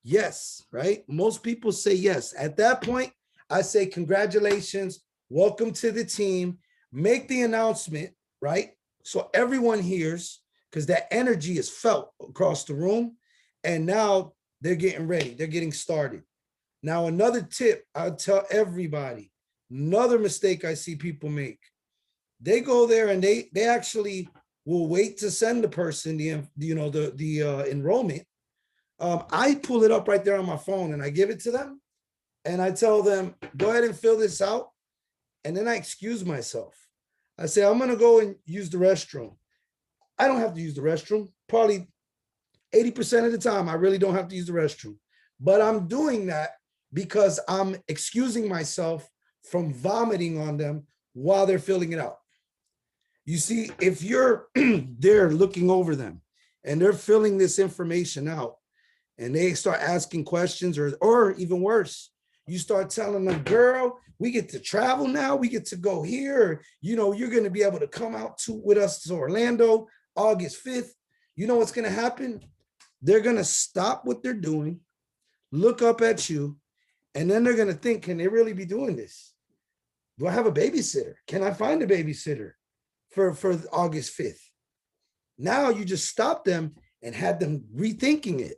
yes, right? Most people say yes. At that point, I say, congratulations, welcome to the team, make the announcement, right? So everyone hears, because that energy is felt across the room. And now they're getting ready, they're getting started. Now, another tip I'll tell everybody, another mistake I see people make. They go there and they actually will wait to send the person the enrollment. I pull it up right there on my phone and I give it to them and I tell them, go ahead and fill this out. And then I excuse myself. I say, I'm going to go and use the restroom. I don't have to use the restroom. Probably 80% of the time, I really don't have to use the restroom. But I'm doing that because I'm excusing myself from vomiting on them while they're filling it out. You see, if you're there looking over them and they're filling this information out and they start asking questions or even worse, you start telling them, girl, we get to travel now. We get to go here. You know, you're going to be able to come out with us to Orlando August 5th. You know what's going to happen? They're going to stop what they're doing, look up at you, and then they're going to think, can they really be doing this? Do I have a babysitter? Can I find a babysitter for August 5th? Now you just stop them and had them rethinking it.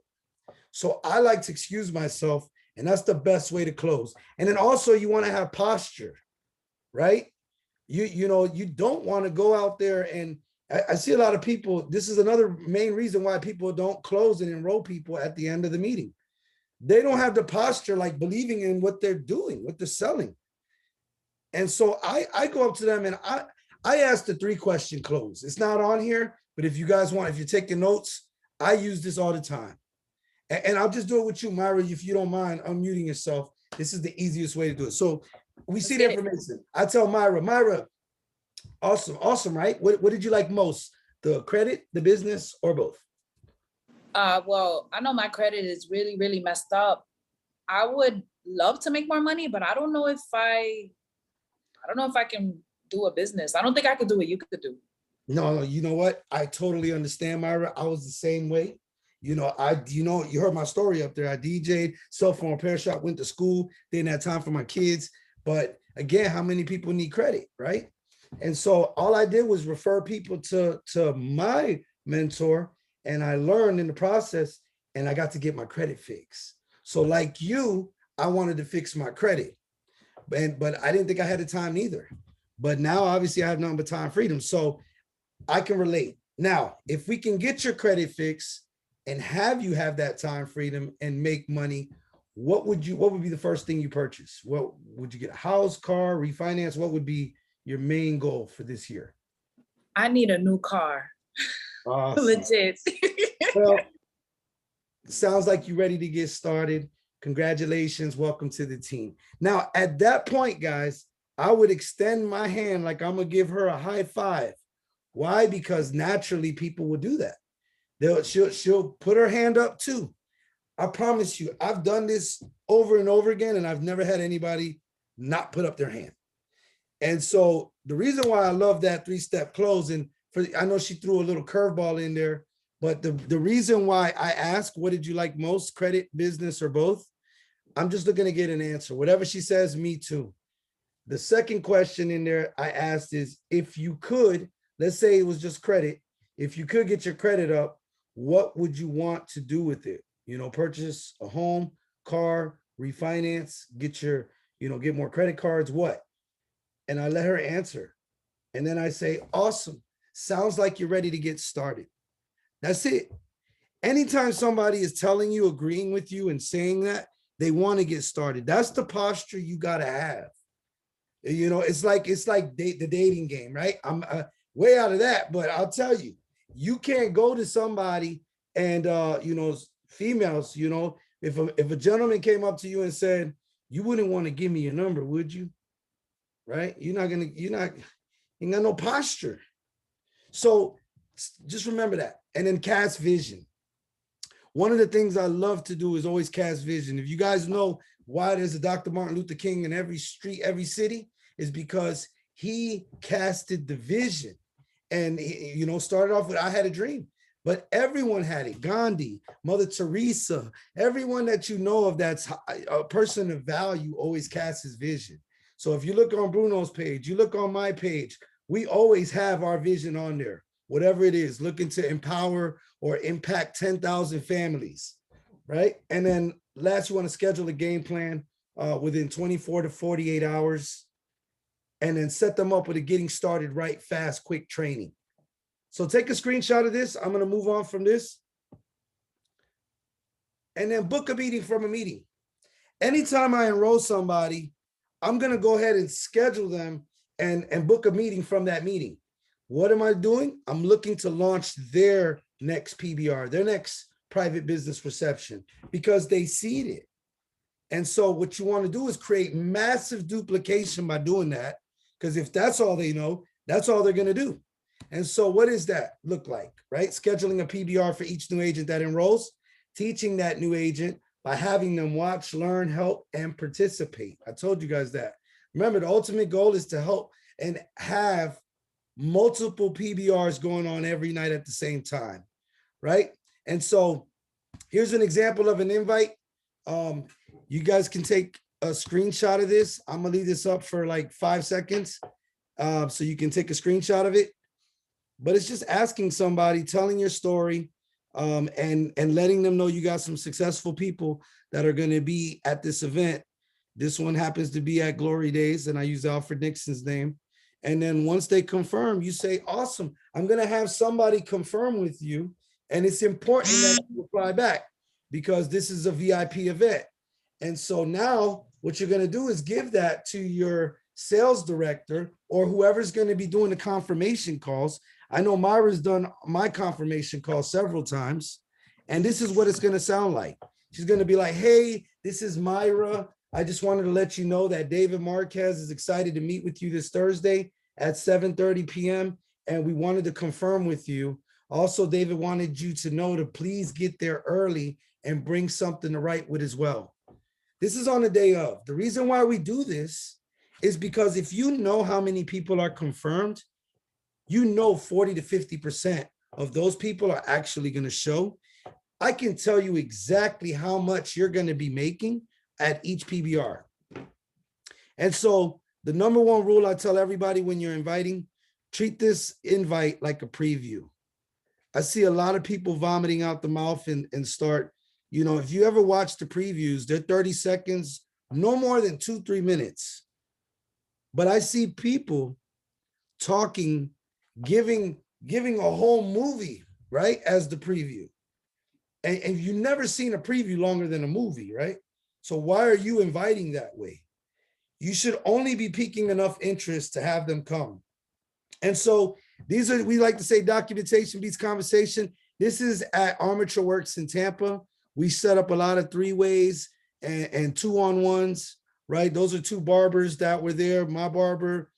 So I like to excuse myself, and that's the best way to close. And then also you want to have posture, right? You know, you don't want to go out there and I see a lot of people. This is another main reason why people don't close and enroll people at the end of the meeting. They don't have the posture, like believing in what they're doing, what they're selling. And so I go up to them and I ask the 3-question close. It's not on here, but if you guys want, if you're taking notes, I use this all the time. And I'll just do it with you, Myra, if you don't mind unmuting yourself. This is the easiest way to do it. So we see the information. I tell Myra, awesome, right? What did you like most? The credit, the business, or both? Well, I know my credit is really, really messed up. I would love to make more money, but I don't know if I can do a business. I don't think I could do what you could do. No, you know what? I totally understand, Myra. I was the same way. You heard my story up there. I DJ'd, cell phone repair shop, went to school, didn't have time for my kids. But again, how many people need credit, right? And so all I did was refer people to my mentor, and I learned in the process, and I got to get my credit fixed. So like you, I wanted to fix my credit, but I didn't think I had the time either. But now obviously I have nothing but time freedom, so I can relate. Now, if we can get your credit fixed and have you have that time freedom and make money, what would be the first thing you purchase? What would you get? A house, car, refinance? What would be your main goal for this year? I need a new car. Awesome. Legit. Well, sounds like you're ready to get started. Congratulations. Welcome to the team. Now, at that point, guys, I would extend my hand like I'm going to give her a high five. Why? Because naturally people will do that. She'll put her hand up too. I promise you, I've done this over and over again, and I've never had anybody not put up their hand. And so the reason why I love that 3-step close, and I know she threw a little curveball in there But the reason why I ask, what did you like most, credit, business, or both? I'm just looking to get an answer. Whatever she says, me too. The second question in there I asked is, if you could, let's say it was just credit, if you could get your credit up, what would you want to do with it? You know, purchase a home, car, refinance, get your, you know, get more credit cards, what? And I let her answer. And then I say, awesome. Sounds like you're ready to get started. That's it. Anytime somebody is telling you, agreeing with you and saying that, they want to get started. That's the posture you got to have. You know, it's like the dating game, right? I'm way out of that, but I'll tell you, you can't go to somebody and, you know, females, you know, if a gentleman came up to you and said, you wouldn't want to give me your number, would you? Right? You got no posture. So just remember that. And then cast vision. One of the things I love to do is always cast vision. If you guys know why there's a Dr. Martin Luther King in every street, every city, is because he casted the vision. And, you know, started off with, I had a dream, but everyone had it. Gandhi, Mother Teresa, everyone that you know of that's a person of value always casts his vision. So if you look on Bruno's page, you look on my page, we always have our vision on there, whatever it is, looking to empower or impact 10,000 families, right? And then last, you want to schedule a game plan within 24 to 48 hours, and then set them up with a getting started right, fast, quick training. So take a screenshot of this. I'm going to move on from this. And then book a meeting from a meeting. Anytime I enroll somebody, I'm going to go ahead and schedule them and book a meeting from that meeting. What am I doing? I'm looking to launch their next PBR, their next private business reception, because they seed it. And so what you want to do is create massive duplication by doing that, because if that's all they know, that's all they're going to do. And so what does that look like, right? Scheduling a PBR for each new agent that enrolls, teaching that new agent by having them watch, learn, help, and participate. I told you guys that. Remember, the ultimate goal is to help and have multiple PBRs going on every night at the same time, right? And so here's an example of an invite. You guys can take a screenshot of this. I'm gonna leave this up for like 5 seconds so you can take a screenshot of it. But it's just asking somebody, telling your story, and letting them know you got some successful people that are gonna be at this event. This one happens to be at Glory Days, and I use Alfred Nixon's name. And then once they confirm, you say, awesome, I'm gonna have somebody confirm with you. And it's important that you reply back, because this is a VIP event. And so now what you're going to do is give that to your sales director or whoever's going to be doing the confirmation calls. I know Myra's done my confirmation call several times, and this is what it's going to sound like. She's going to be like, hey, this is Myra. I just wanted to let you know that David Marquez is excited to meet with you this Thursday at 7:30 p.m. And we wanted to confirm with you. Also, David wanted you to know to please get there early and bring something to write with as well. This is on the day of. The reason why we do this is because if you know how many people are confirmed, you know 40 to 50% of those people are actually going to show. I can tell you exactly how much you're going to be making at each PBR. And so the number one rule I tell everybody when you're inviting, treat this invite like a preview. I see a lot of people vomiting out the mouth and start, you know, if you ever watch the previews, they're 30 seconds, no more than 2-3 minutes. But I see people talking, giving a whole movie, right, as the preview. And you've never seen a preview longer than a movie, right? So why are you inviting that way? You should only be piquing enough interest to have them come. And so these are, we like to say, documentation beats conversation. This is at Armature Works in Tampa. We set up a lot of 3-ways and 2-on-1s, right? Those are 2 barbers that were there. My barber,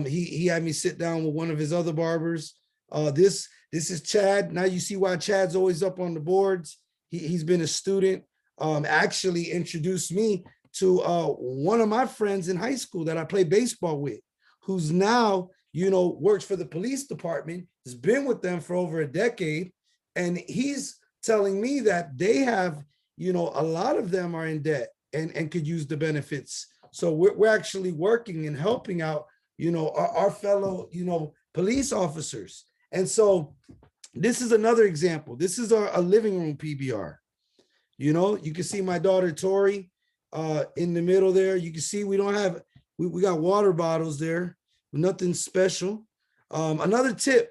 he had me sit down with one of his other barbers. This is Chad. Now you see why Chad's always up on the boards. He's been a student, actually introduced me to one of my friends in high school that I played baseball with, who's now, you know, works for the police department, has been with them for over a decade. And he's telling me that they have, you know, a lot of them are in debt and could use the benefits. So we're actually working and helping out, you know, our fellow, you know, police officers. And so this is another example. This is a living room PBR. You know, you can see my daughter Tori in the middle there. You can see we don't have, we got water bottles there, nothing special. Another tip,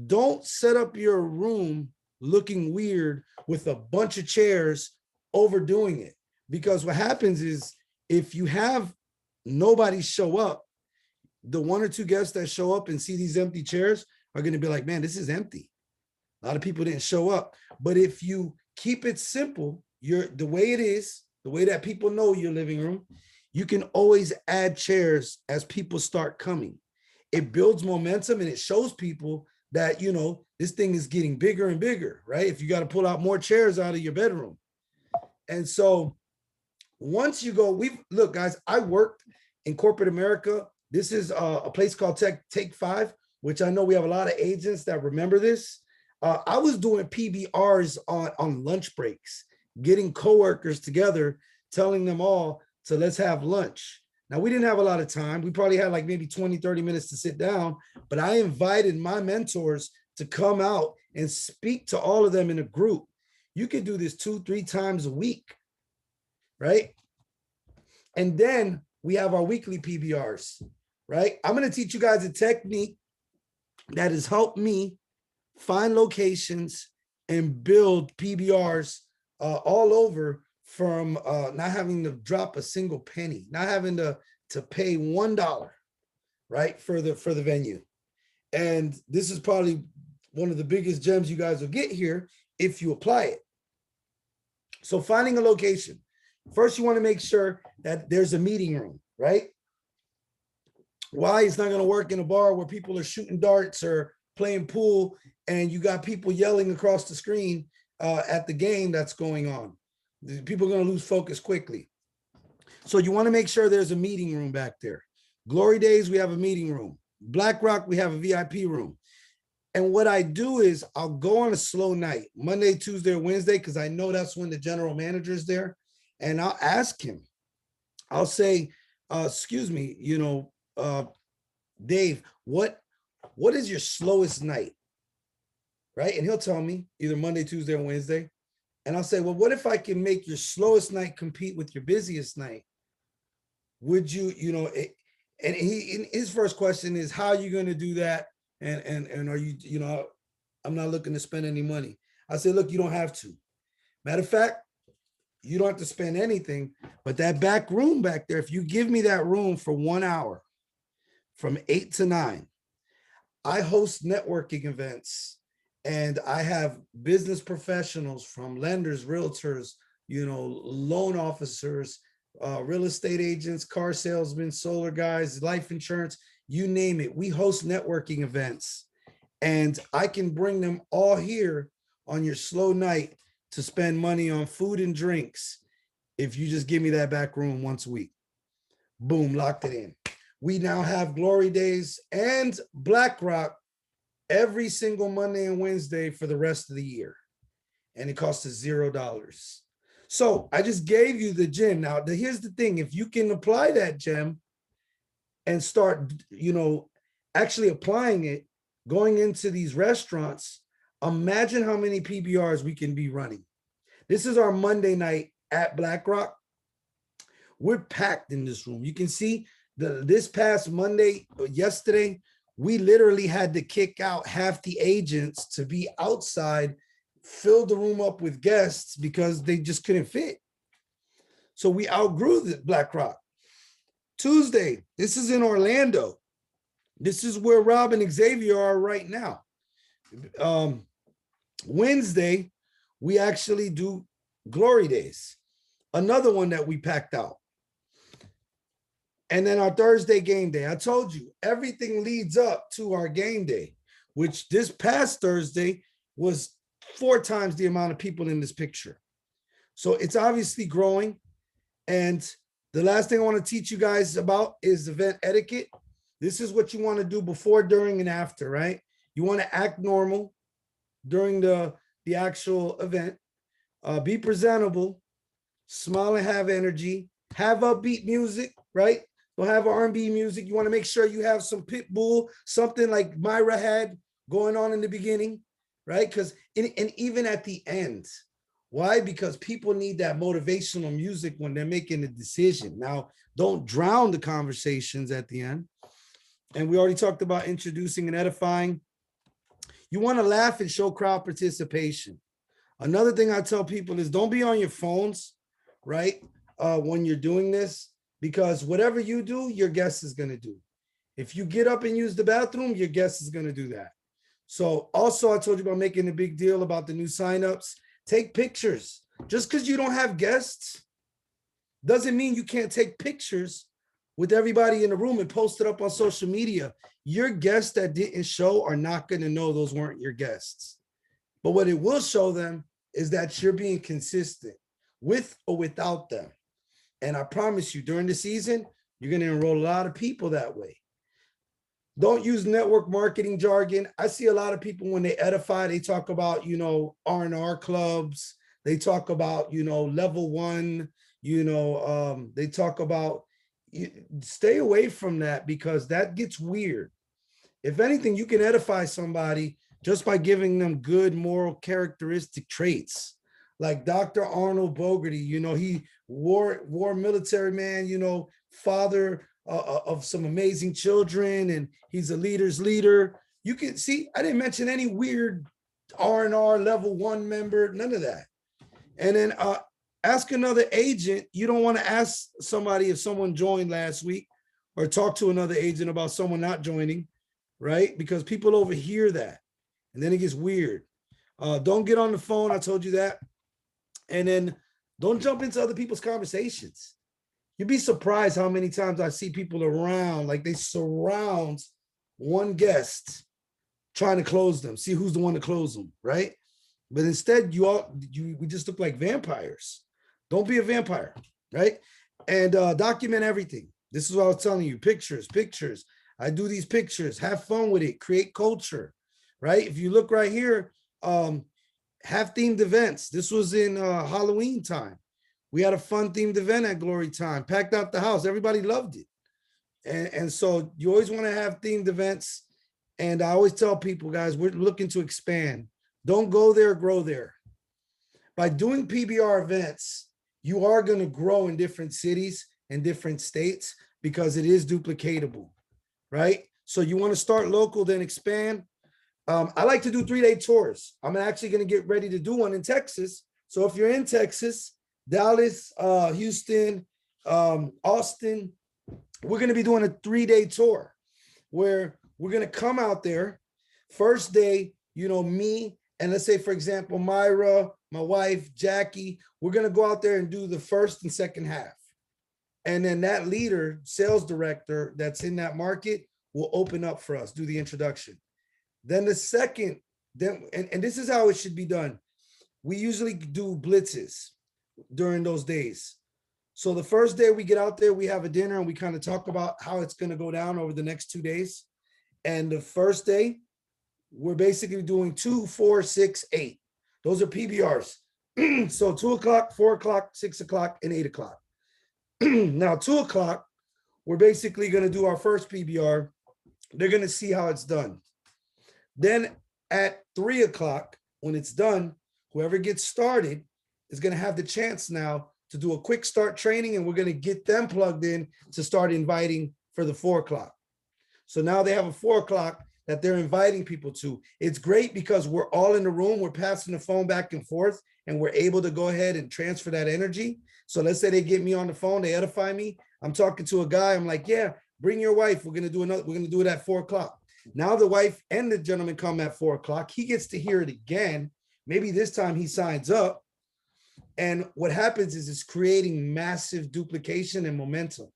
don't set up your room looking weird with a bunch of chairs overdoing it. Because what happens is if you have nobody show up, the one or two guests that show up and see these empty chairs are going to be like, man, this is empty. A lot of people didn't show up. But if you keep it simple, the way it is, the way that people know your living room, you can always add chairs as people start coming. It builds momentum and it shows people that, you know, this thing is getting bigger and bigger, right? If you got to pull out more chairs out of your bedroom. And so once you go, look, guys, I worked in corporate America. This is a place called Take 5, which I know we have a lot of agents that remember this. I was doing PBRs on lunch breaks, getting coworkers together, telling them all to let's have lunch. Now, we didn't have a lot of time. We probably had like maybe 20, 30 minutes to sit down, but I invited my mentors to come out and speak to all of them in a group. You could do this 2-3 times a week, right? And then we have our weekly PBRs, right? I'm going to teach you guys a technique that has helped me find locations and build PBRs all over, from not having to drop a single penny, not having to pay $1, right, for the venue. And this is probably one of the biggest gems you guys will get here if you apply it. So finding a location. First, you want to make sure that there's a meeting room, right? Why? It's not going to work in a bar where people are shooting darts or playing pool and you got people yelling across the screen at the game that's going on. People are going to lose focus quickly. So you want to make sure there's a meeting room back there. Glory Days, we have a meeting room. Black Rock, we have a VIP room. And what I do is I'll go on a slow night, Monday, Tuesday, or Wednesday, because I know that's when the general manager is there. And I'll ask him, I'll say, excuse me, you know, Dave, what is your slowest night? Right? And he'll tell me either Monday, Tuesday, or Wednesday. And I'll say, well, what if I can make your slowest night compete with your busiest night? Would you, you know, and his first question is, how are you going to do that? And are you, you know, I'm not looking to spend any money. I say, look, you don't have to. Matter of fact, you don't have to spend anything, but that back room back there, if you give me that room for 1 hour from 8 to 9, I host networking events. And I have business professionals from lenders, realtors, you know, loan officers, real estate agents, car salesmen, solar guys, life insurance, you name it. We host networking events and I can bring them all here on your slow night to spend money on food and drinks. If you just give me that back room once a week, boom, locked it in. We now have Glory Days and Black Rock every single Monday and Wednesday for the rest of the year. And it costs us $0. So I just gave you the gem. Now, here's the thing. If you can apply that gem and start, you know, actually applying it, going into these restaurants, imagine how many PBRs we can be running. This is our Monday night at Black Rock. We're packed in this room. You can see this past Monday, yesterday, we literally had to kick out half the agents to be outside, fill the room up with guests because they just couldn't fit. So we outgrew the Black Rock. Tuesday, this is in Orlando. This is where Rob and Xavier are right now. Wednesday, we actually do Glory Days, another one that we packed out. And then our Thursday game day. I told you, everything leads up to our game day, which this past Thursday was 4 times the amount of people in this picture. So it's obviously growing. And the last thing I want to teach you guys about is event etiquette. This is what you want to do before, during, and after, right? You want to act normal. during the actual event. Be presentable, smile and have energy, have upbeat music, right? Don't have R&B music. You want to make sure you have some Pitbull, something like Myra had going on in the beginning, right? Because and even at the end. Why? Because people need that motivational music when they're making a decision. Now, don't drown the conversations at the end. And we already talked about introducing and edifying. You want to laugh and show crowd participation. Another thing I tell people is don't be on your phones, right? When you're doing this, because whatever you do, your guest is going to do. If you get up and use the bathroom, your guest is going to do that. So also I told you about making a big deal about the new signups. Take pictures. Just because you don't have guests doesn't mean you can't take pictures with everybody in the room and post it up on social media. Your guests that didn't show are not going to know those weren't your guests. But what it will show them is that you're being consistent with or without them. And I promise you, during the season, you're going to enroll a lot of people that way. Don't use network marketing jargon. I see a lot of people when they edify, they talk about, R&R clubs. They talk about, level one, they talk about, stay away from that because that gets weird. If anything, you can edify somebody just by giving them good moral characteristic traits. Like Dr. Arnold Bogarty, he war military man, father of some amazing children, and he's a leader's leader. You can see, I didn't mention any weird R&R level one member, none of that. And then ask another agent. You don't want to ask somebody if someone joined last week or talk to another agent about someone not joining, right? Because people overhear that. And then it gets weird. Don't get on the phone. I told you that. And then don't jump into other people's conversations. You'd be surprised how many times I see people around, like they surround one guest trying to close them, see who's the one to close them, right? But instead, we just look like vampires. Don't be a vampire, right? And document everything. This is what I was telling you, pictures. I do these pictures, have fun with it, create culture, right? If you look right here, have themed events. This was in Halloween time. We had a fun themed event at Glory Time, packed out the house. Everybody loved it. And so you always want to have themed events. And I always tell people, guys, we're looking to expand. Don't go there, grow there. By doing PBR events, you are going to grow in different cities and different states because it is duplicatable, right? So you want to start local, then expand. I like to do 3-day tours. I'm actually going to get ready to do one in Texas. So if you're in Texas, Dallas, Houston, Austin, we're going to be doing a 3-day tour where we're going to come out there. First day, me, and let's say, for example, Myra, my wife, Jackie, we're going to go out there and do the first and second half. And then that leader, sales director that's in that market will open up for us, do the introduction. Then the second, and this is how it should be done. We usually do blitzes during those days. So the first day we get out there, we have a dinner and we kind of talk about how it's going to go down over the next 2 days. And the first day, we're basically doing 2, 4, 6, 8. Those are PBRs. So 2 o'clock, 4 o'clock, 6 o'clock, and 8 o'clock. Now, 2 o'clock, we're basically going to do our first PBR. They're going to see how it's done. Then at 3 o'clock, when it's done, whoever gets started is going to have the chance now to do a quick start training, and we're going to get them plugged in to start inviting for the 4 o'clock. So now they have a 4 o'clock that they're inviting people to. It's great because we're all in the room. We're passing the phone back and forth, and we're able to go ahead and transfer that energy. So let's say they get me on the phone, they edify me. I'm talking to a guy. I'm like, yeah, bring your wife. We're going to do another. We're going to do it at 4 o'clock. Now the wife and the gentleman come at 4 o'clock. He gets to hear it again. Maybe this time he signs up. And what happens is it's creating massive duplication and momentum.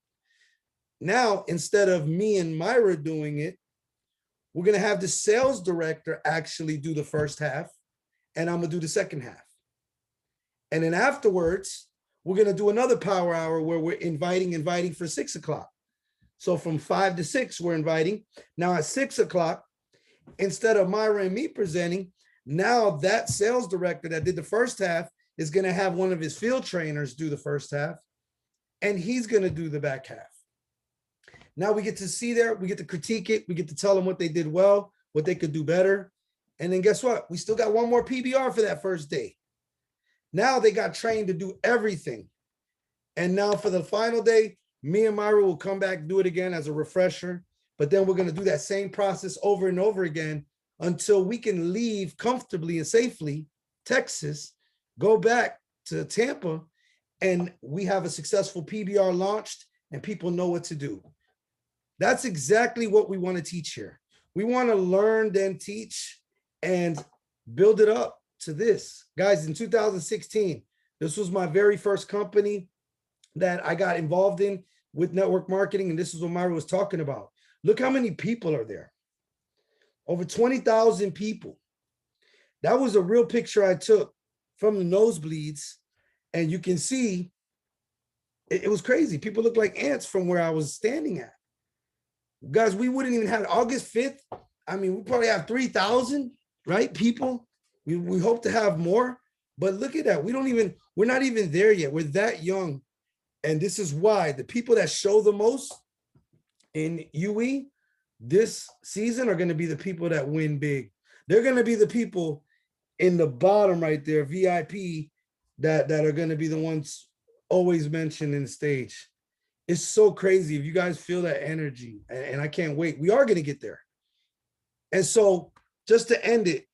Now, instead of me and Myra doing it, we're going to have the sales director actually do the first half, and I'm going to do the second half. And then afterwards, we're going to do another power hour where we're inviting for 6 o'clock. So from 5 to 6, we're inviting. Now at 6 o'clock, instead of Myra and me presenting, Now that sales director that did the first half is going to have one of his field trainers do the first half, and he's going to do the back half. Now we get to see there, we get to critique it, we get to tell them what they did well, what they could do better. And then guess what? We still got one more PBR for that first day. Now they got trained to do everything. And now for the final day, me and Myra will come back, do it again as a refresher. But then we're going to do that same process over and over again until we can leave comfortably and safely Texas, go back to Tampa, and we have a successful PBR launched and people know what to do. That's exactly what we want to teach here. We want to learn, then teach, and build it up to this. Guys, in 2016, this was my very first company that I got involved in with network marketing, and this is what Myra was talking about. Look how many people are there. Over 20,000 people. That was a real picture I took from the nosebleeds, and you can see it was crazy. People look like ants from where I was standing at. Guys, we wouldn't even have August 5th. I mean, we probably have 3,000, right? People. We hope to have more, but look at that. We're not even there yet. We're that young. And this is why the people that show the most in UE this season are going to be the people that win big. They're going to be the people in the bottom right there, VIP, that are going to be the ones always mentioned in the stage. It's so crazy. If you guys feel that energy, and I can't wait, we are going to get there. And so just to end it,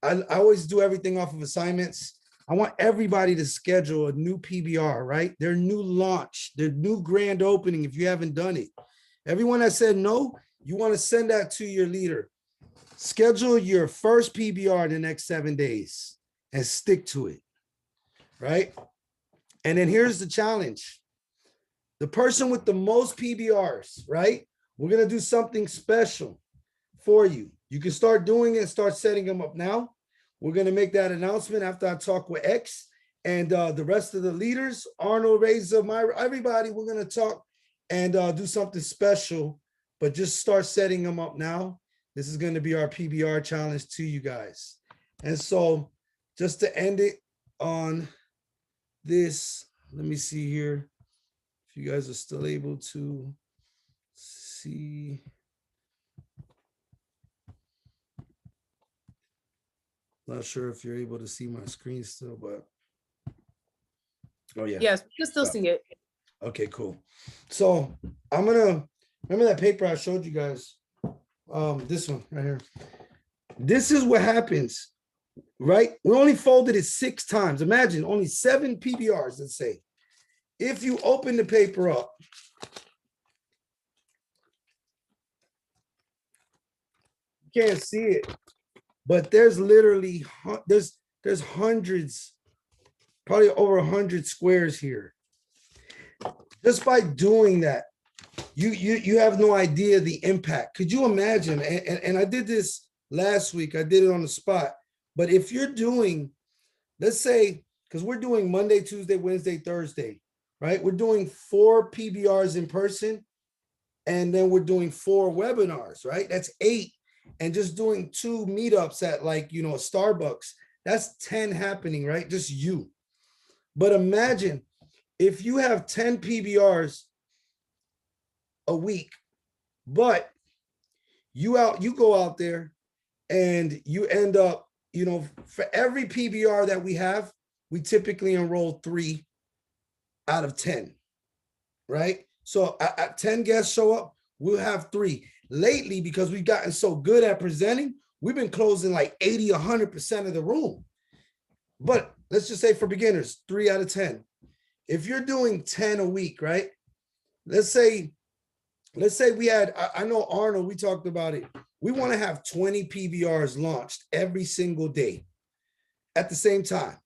I always do everything off of assignments. I want everybody to schedule a new PBR, right? Their new launch, their new grand opening, if you haven't done it. Everyone that said no, you want to send that to your leader. Schedule your first PBR in the next 7 days and stick to it, right? And then here's the challenge. The person with the most PBRs, right? We're going to do something special for you. You can start doing it and start setting them up now. We're going to make that announcement after I talk with X and the rest of the leaders, Arnold, Reza, Myra, everybody. We're going to talk and do something special, but just start setting them up now. This is going to be our PBR challenge to you guys. And so just to end it on this, let me see here if you guys are still able to see. Not sure if you're able to see my screen still, but oh yeah. Yes, you can still see it. Okay, cool. So I'm gonna remember that paper I showed you guys. This one right here. This is what happens, right? We only folded it 6 times. Imagine only 7 PBRs, let's say. If you open the paper up, you can't see it. But there's literally, there's hundreds, probably over 100 squares here. Just by doing that, you have no idea the impact. Could you imagine? And I did this last week. I did it on the spot. But if you're doing, let's say, because we're doing Monday, Tuesday, Wednesday, Thursday, right? We're doing 4 PBRs in person, and then we're doing 4 webinars, right? That's 8. And just doing 2 meetups at, like, you know, Starbucks, that's 10 happening, right? Just you. But imagine if you have 10 PBRs a week, but you go out there and you end up, you know, for every PBR that we have, we typically enroll 3 out of 10, right? So at 10 guests show up, we'll have 3. Lately, because we've gotten so good at presenting, we've been closing like 80, 100% of the room. But let's just say for beginners, 3 out of 10. If you're doing 10 a week, right? Let's say we had, I know Arnold, we talked about it. We want to have 20 PBRs launched every single day at the same time.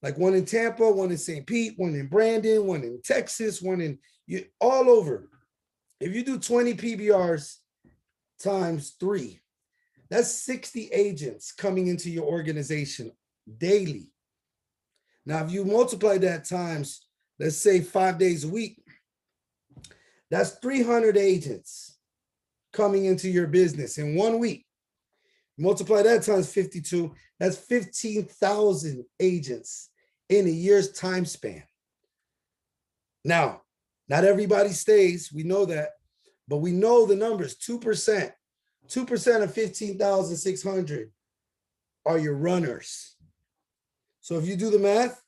Like one in Tampa, one in St. Pete, one in Brandon, one in Texas, one in all over. If you do 20 PBRs times 3, that's 60 agents coming into your organization daily. Now, if you multiply that times, let's say 5 days a week, that's 300 agents coming into your business in 1 week. Multiply that times 52. That's 15,000 agents in a year's time span. Now, not everybody stays. We know that, but we know the numbers. 2%. 2% of 15,600 are your runners. So if you do the math,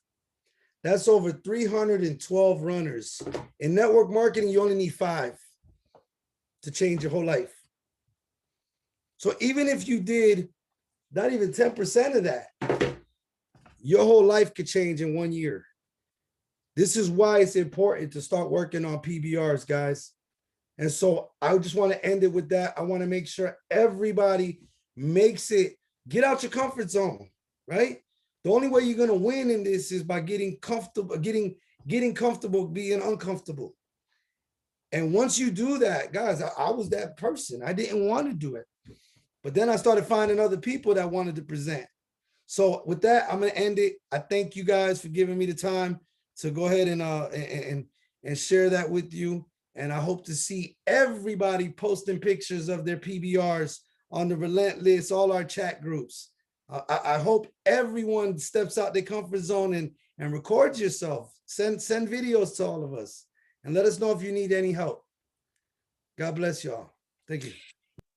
that's over 312 runners. In network marketing, you only need 5 to change your whole life. So even if you did not even 10% of that, your whole life could change in 1 year. This is why it's important to start working on PBRs, guys. And so I just want to end it with that. I want to make sure everybody makes it, get out your comfort zone, right? The only way you're going to win in this is by getting comfortable, getting comfortable being uncomfortable. And once you do that, guys, I was that person. I didn't want to do it. But then I started finding other people that wanted to present. So with that, I'm going to end it. I thank you guys for giving me the time to go ahead and share that with you. And I hope to see everybody posting pictures of their PBRs on the Relentless, all our chat groups. I hope everyone steps out their comfort zone and records yourself. Send videos to all of us and let us know if you need any help. God bless y'all. Thank you.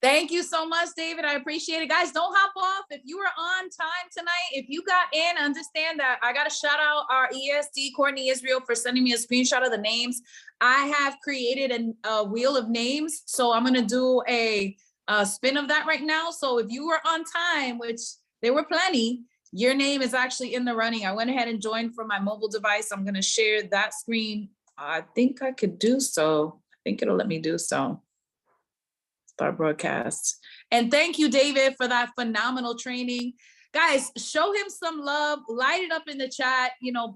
Thank you so much, David. I appreciate it. Guys, don't hop off. If you were on time tonight, if you got in, understand that I got to shout out our ESD, Courtney Israel, for sending me a screenshot of the names. I have created a wheel of names. So I'm going to do a spin of that right now. So if you were on time, which there were plenty, your name is actually in the running. I went ahead and joined from my mobile device. I'm going to share that screen. I think I could do so. I think it'll let me do so. Start broadcast. And thank you, David, for that phenomenal training. Guys, show him some love, light it up in the chat,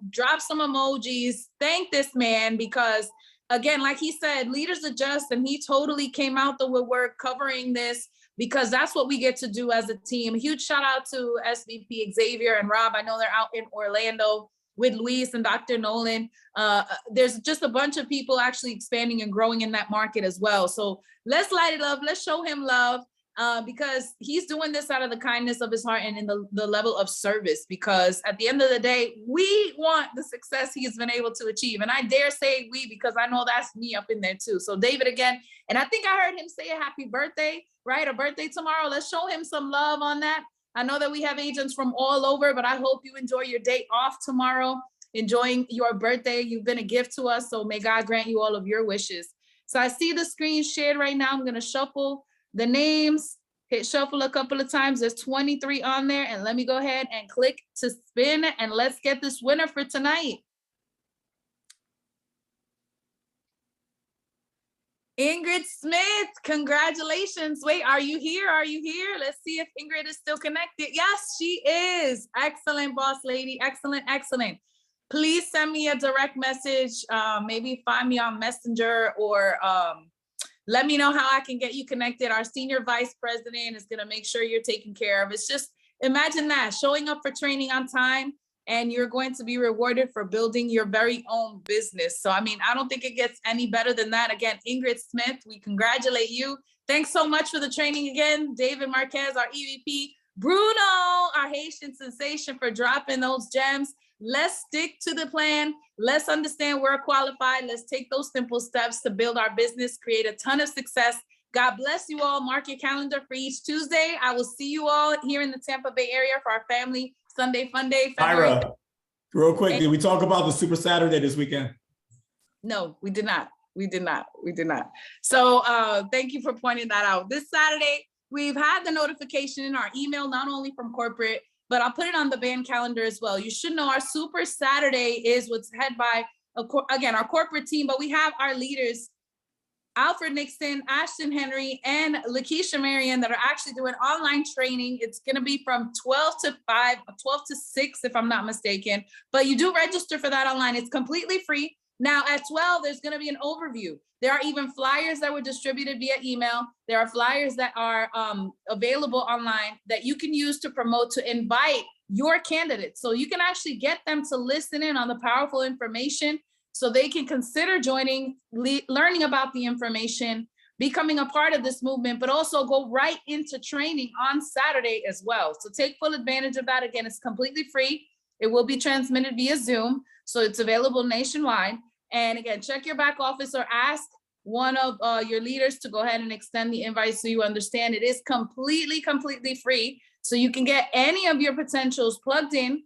drop some emojis, thank this man, because again, like he said, leaders adjust, and he totally came out the woodwork covering this, because that's what we get to do as a team. A huge shout out to SVP Xavier and Rob. I know they're out in Orlando with Luis and Dr. Nolan. There's just a bunch of people actually expanding and growing in that market as well. So let's light it up. Let's show him love, because he's doing this out of the kindness of his heart and in the level of service, because at the end of the day, we want the success he has been able to achieve. And I dare say we, because I know that's me up in there too. So David, again, and I think I heard him say a happy birthday, right? A birthday tomorrow. Let's show him some love on that. I know that we have agents from all over, but I hope you enjoy your day off tomorrow, enjoying your birthday. You've been a gift to us, so may God grant you all of your wishes. So I see the screen shared right now. I'm going to shuffle the names, hit shuffle a couple of times. There's 23 on there, and let me go ahead and click to spin, and let's get this winner for tonight. Ingrid Smith, congratulations. Wait, are you here? Are you here? Let's see if Ingrid is still connected. Yes, she is. Excellent, boss lady. Excellent, excellent. Please send me a direct message. Maybe find me on Messenger, or let me know how I can get you connected. Our senior vice president is going to make sure you're taken care of. It's just, imagine that, showing up for training on time, and you're going to be rewarded for building your very own business. So, I mean, I don't think it gets any better than that. Again, Ingrid Smith, we congratulate you. Thanks so much for the training again. David Marquez, our EVP. Bruno, our Haitian sensation, for dropping those gems. Let's stick to the plan. Let's understand we're qualified. Let's take those simple steps to build our business, create a ton of success. God bless you all. Mark your calendar for each Tuesday. I will see you all here in the Tampa Bay area for our family Sunday Fun Day. Ira, real quick, did we talk about the Super Saturday this weekend? No, we did not. We did not. We did not. So thank you for pointing that out. This Saturday, we've had the notification in our email, not only from corporate, but I'll put it on the band calendar as well. You should know our Super Saturday is what's head by, again, our corporate team, but we have our leaders, Alfred Nixon, Ashton Henry, and Lakeisha Marion, that are actually doing online training. It's going to be from 12 to 6, if I'm not mistaken. But you do register for that online. It's completely free. Now at 12, there's going to be an overview. There are even flyers that were distributed via email. There are flyers that are available online that you can use to promote, to invite your candidates. So you can actually get them to listen in on the powerful information, so they can consider joining, learning about the information, becoming a part of this movement, but also go right into training on Saturday as well. So take full advantage of that. Again, it's completely free. It will be transmitted via Zoom, so it's available nationwide. And again, check your back office or ask one of your leaders to go ahead and extend the invite so you understand it is completely free. So you can get any of your potentials plugged in.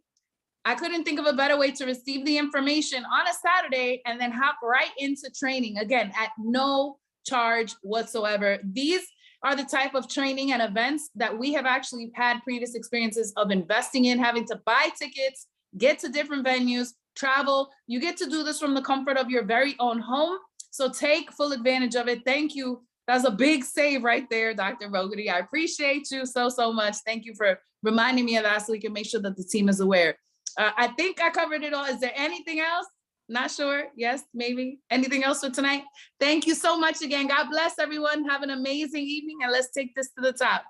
I couldn't think of a better way to receive the information on a Saturday and then hop right into training, again, at no charge whatsoever. These are the type of training and events that we have actually had previous experiences of investing in, having to buy tickets, get to different venues, travel. You get to do this from the comfort of your very own home. So take full advantage of it. Thank you. That's a big save right there, Dr. Bogarty. I appreciate you so much. Thank you for reminding me of that so we can make sure that the team is aware. I think I covered it all. Is there anything else? Not sure. Yes, maybe. Anything else for tonight? Thank you so much again. God bless everyone. Have an amazing evening, and let's take this to the top.